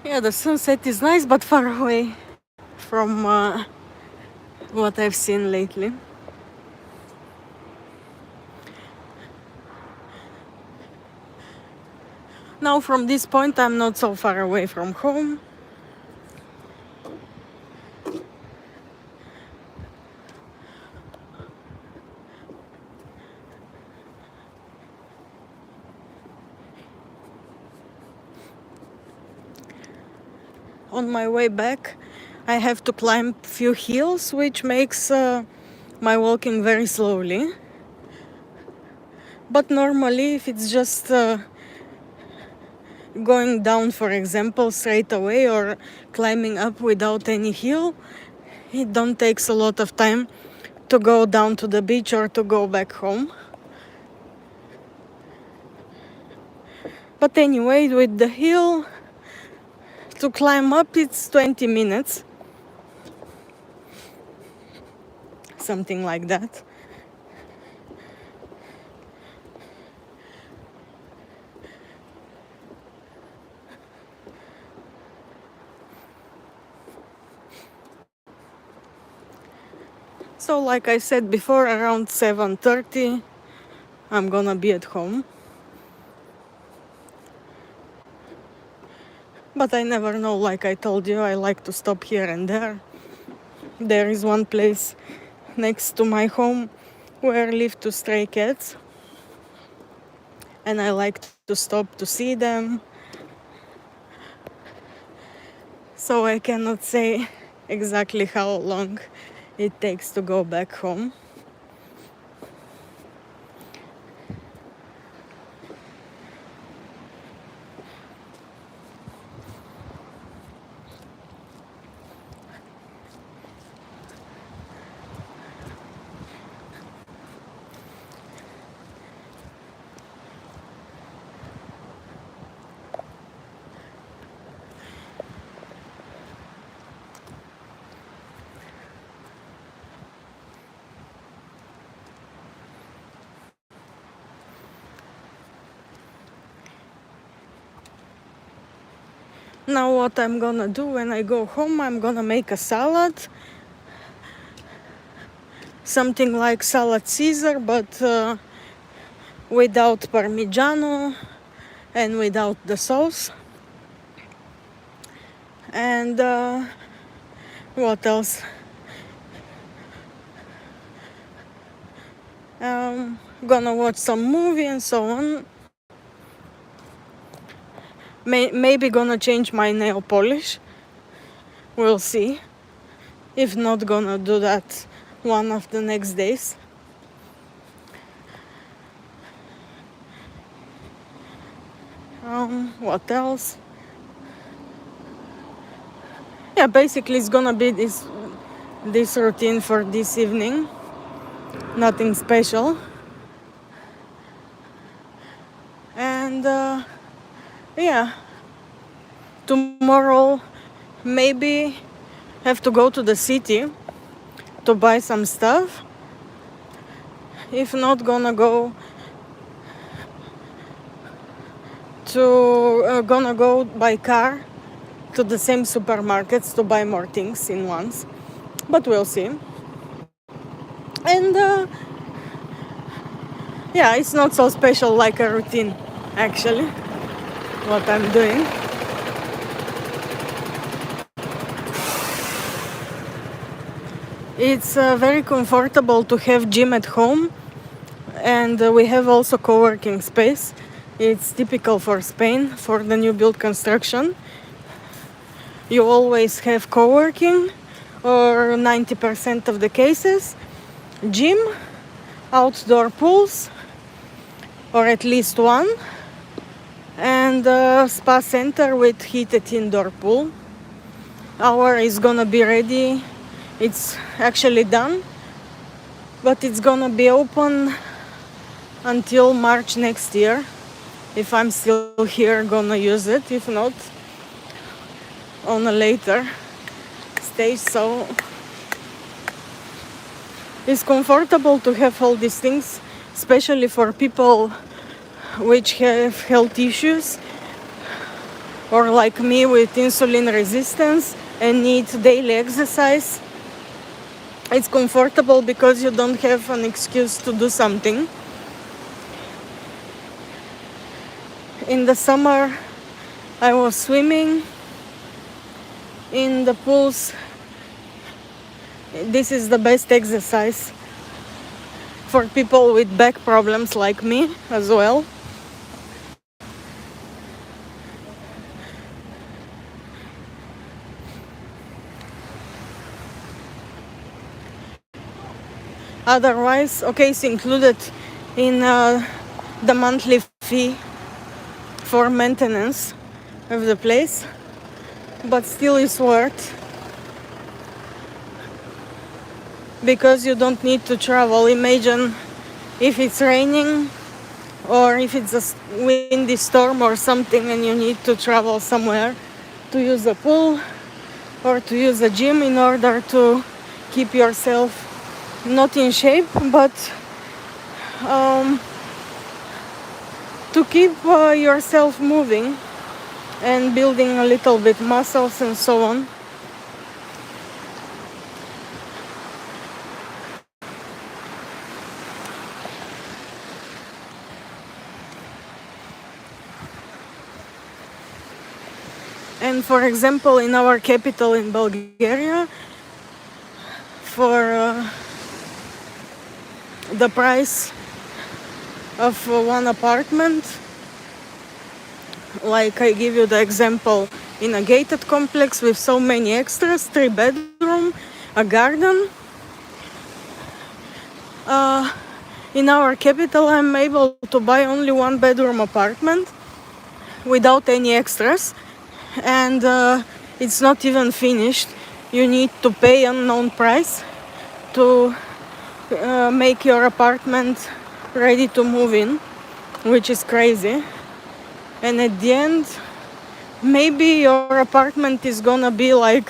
Yeah, the sunset is nice, but far away from what I've seen lately. Now from this point I'm not so far away from home. On my way back I have to climb few hills, which makes my walking very slowly. But normally if it's just going down, for example, straight away, or climbing up without any hill, it don't takes a lot of time to go down to the beach or to go back home. But anyway, with the hill, to climb up it's 20 minutes, something like that. So like I said before, around 7:30 I'm gonna be at home. But I never know, like I told you, I like to stop here and there. There is one place next to my home where live two stray cats, and I like to stop to see them. So I cannot say exactly how long it takes to go back home. Now what I'm gonna do when I go home, I'm gonna make a salad. Something like salad Caesar, but without Parmigiano and without the sauce. And what else? Gonna watch some movie and so on. Maybe gonna change my nail polish. We'll see. If not, gonna do that one of the next days. What else? Yeah, basically it's gonna be this routine for this evening. Nothing special. And yeah, tomorrow maybe have to go to the city to buy some stuff. If not, gonna go by car to the same supermarkets to buy more things in once. But we'll see. And yeah, it's not so special, like a routine actually, what I'm doing. It's very comfortable to have gym at home, and we have also co-working space. It's typical for Spain, for the new build construction. You always have co-working, or 90% of the cases, gym, outdoor pools, or at least one, and a spa center with heated indoor pool. Our is gonna be ready. It's actually done, but it's gonna be open until March next year. If I'm still here, gonna use it. If not, on a later stage. So it's comfortable to have all these things, especially for people which have health issues, or like me with insulin resistance and need daily exercise. It's comfortable because you don't have an excuse to do something. In the summer, I was swimming in the pools. This is the best exercise for people with back problems like me as well. Otherwise, okay, it's included in the monthly fee for maintenance. of the place, but still it's worth, because you don't need to travel. Imagine if it's raining or if it's a windy storm or something and you need to travel somewhere to use a pool or to use a gym in order to keep yourself not in shape, but to keep yourself moving and building a little bit muscles and so on. And for example, in our capital in Bulgaria, for the price of one apartment, like I give you the example, in a gated complex with so many extras, 3-bedroom, a garden. In our capital, I'm able to buy only 1-bedroom apartment without any extras, and it's not even finished. You need to pay unknown price to make your apartment ready to move in, which is crazy. And at the end, maybe your apartment is gonna be like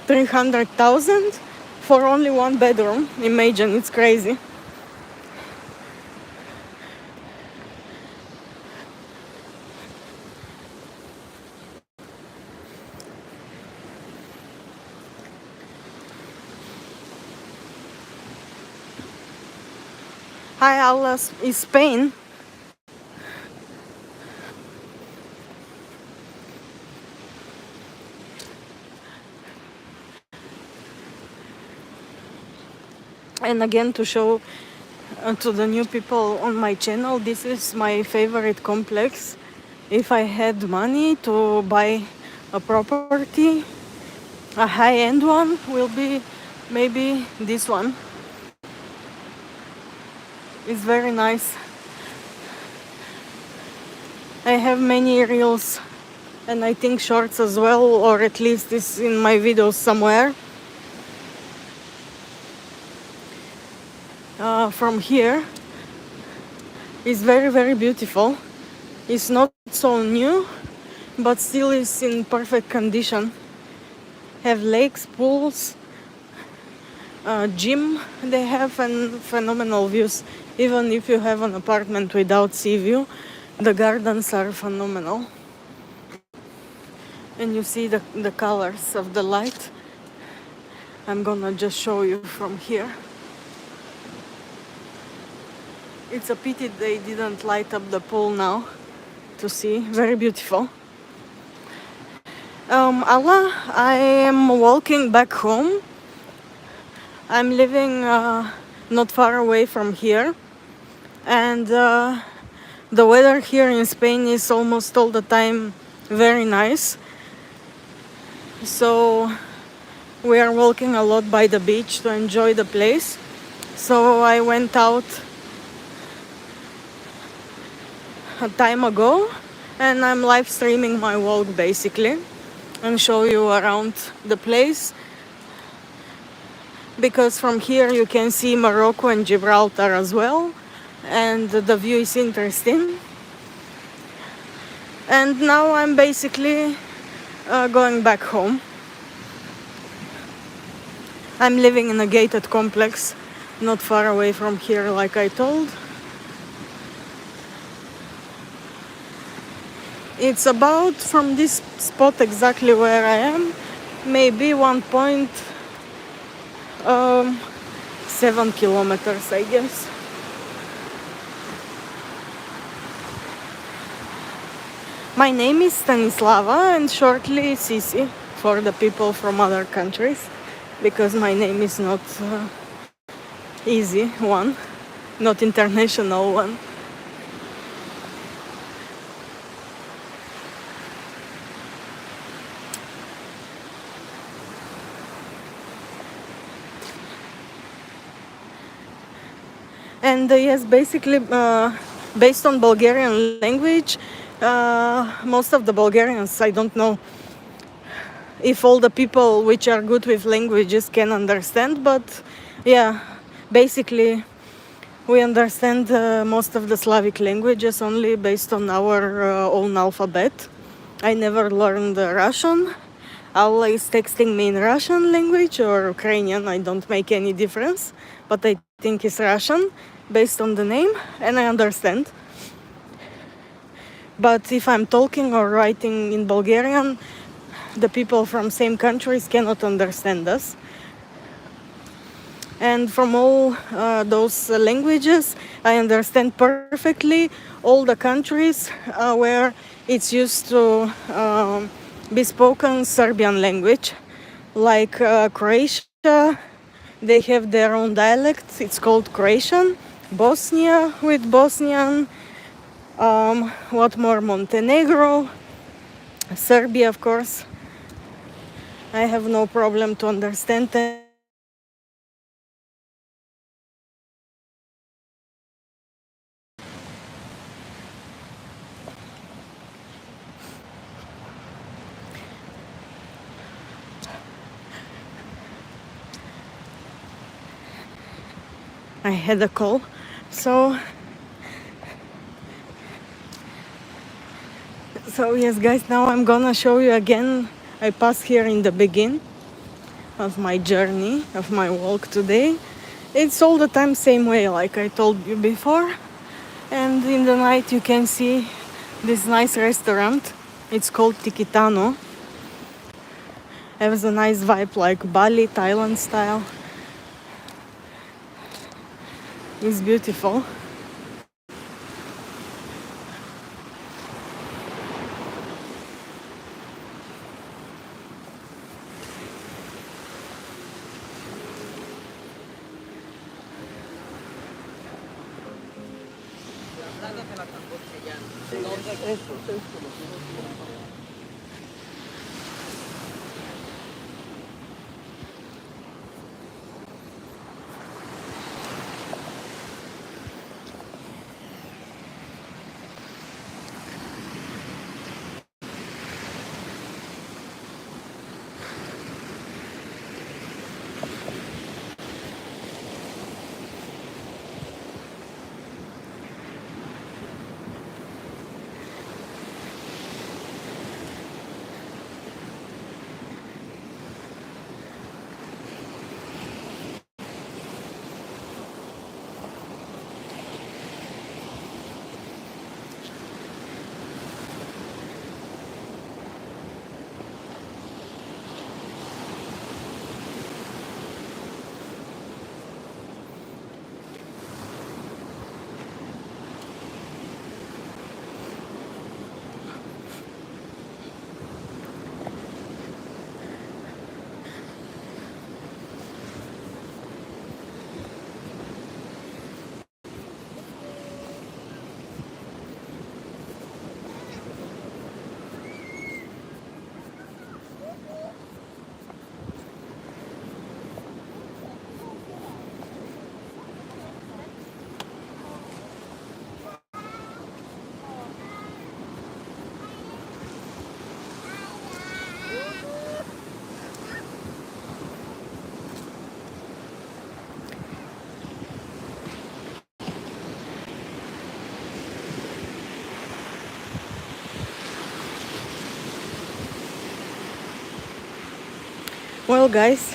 300,000 for only 1 bedroom. Imagine, it's crazy. Hi, Allah is Spain. And again, to show to the new people on my channel, this is my favorite complex. If I had money to buy a property, a high-end one will be maybe this one. It's very nice. I have many reels and I think shorts as well, or at least it's in my videos somewhere. From here, it's very, very beautiful. It's not so new, but still is in perfect condition. Have lakes, pools, gym they have, and phenomenal views. Even if you have an apartment without sea view, the gardens are phenomenal. And you see the colors of the light. I'm gonna just show you from here. It's a pity they didn't light up the pool now to see. Very beautiful. Allah, I am walking back home. I'm living not far away from here, and the weather here in Spain is almost all the time very nice. So we are walking a lot by the beach to enjoy the place. So I went out a time ago and I'm live streaming my walk basically and show you around the place, because from here you can see Morocco and Gibraltar as well, and the view is interesting. And now I'm basically going back home. I'm living in a gated complex not far away from here, like I told. It's about, from this spot exactly where I am, maybe 1.7 kilometers, I guess. My name is Stanislava, and shortly Sisi for the people from other countries, because my name is not easy one, not international one. And yes, basically based on Bulgarian language, Most of the Bulgarians, I don't know if all the people which are good with languages can understand, but yeah, basically we understand most of the Slavic languages only based on our own alphabet. I never learned Russian. Allah is texting me in Russian language or Ukrainian, I don't make any difference, but I think it's Russian based on the name, and I understand. But if I'm talking or writing in Bulgarian, the people from same countries cannot understand us. And from all those languages, I understand perfectly all the countries where it's used to be spoken Serbian language, like Croatia. They have their own dialect. It's called Croatian. Bosnia with Bosnian. What more? Montenegro. Serbia, of course. I have no problem to understand them. I had a call. So yes, guys, now I'm gonna show you again. I passed here in the beginning of my journey, of my walk today. It's all the time same way, like I told you before. And in the night you can see this nice restaurant. It's called Tikitano. It has a nice vibe, like Bali, Thailand style. It's beautiful. Well, guys,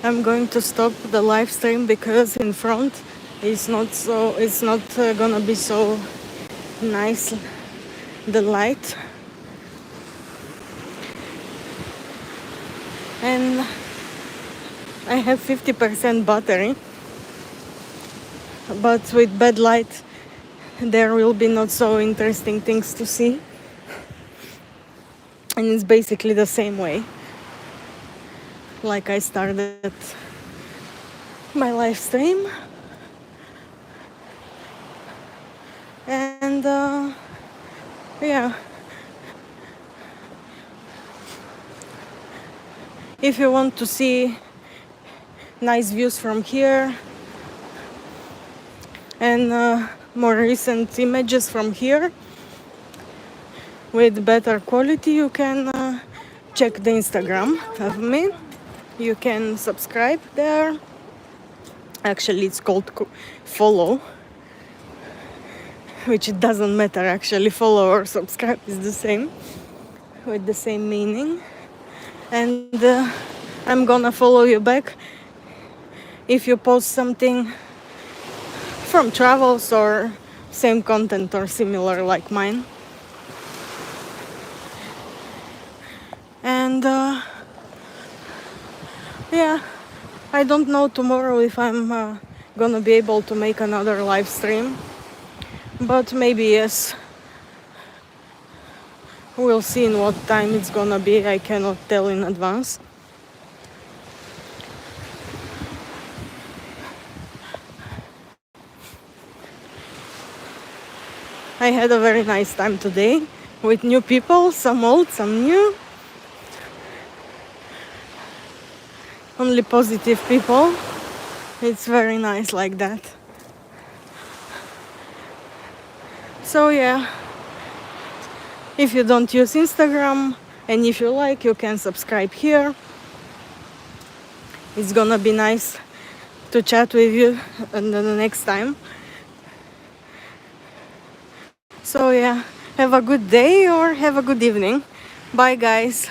I'm going to stop the live stream because in front it's not gonna be so nice, the light. And I have 50% battery, but with bad light there will be not so interesting things to see, and it's basically the same way like I started my live stream. And yeah, if you want to see nice views from here and more recent images from here, with better quality, you can check the Instagram of me. You can subscribe there. Actually, it's called follow, which it doesn't matter actually. Follow or subscribe is the same, with the same meaning. And I'm gonna follow you back if you post something from travels or same content or similar like mine. And yeah, I don't know tomorrow if I'm gonna be able to make another live stream, but maybe yes. We'll see in what time it's gonna be. I cannot tell in advance. I had a very nice time today with new people, some old, some new. Only positive people. It's very nice like that. So yeah, if you don't use Instagram and if you like, you can subscribe here. It's gonna be nice to chat with you the next time. So yeah, have a good day or have a good evening. Bye guys.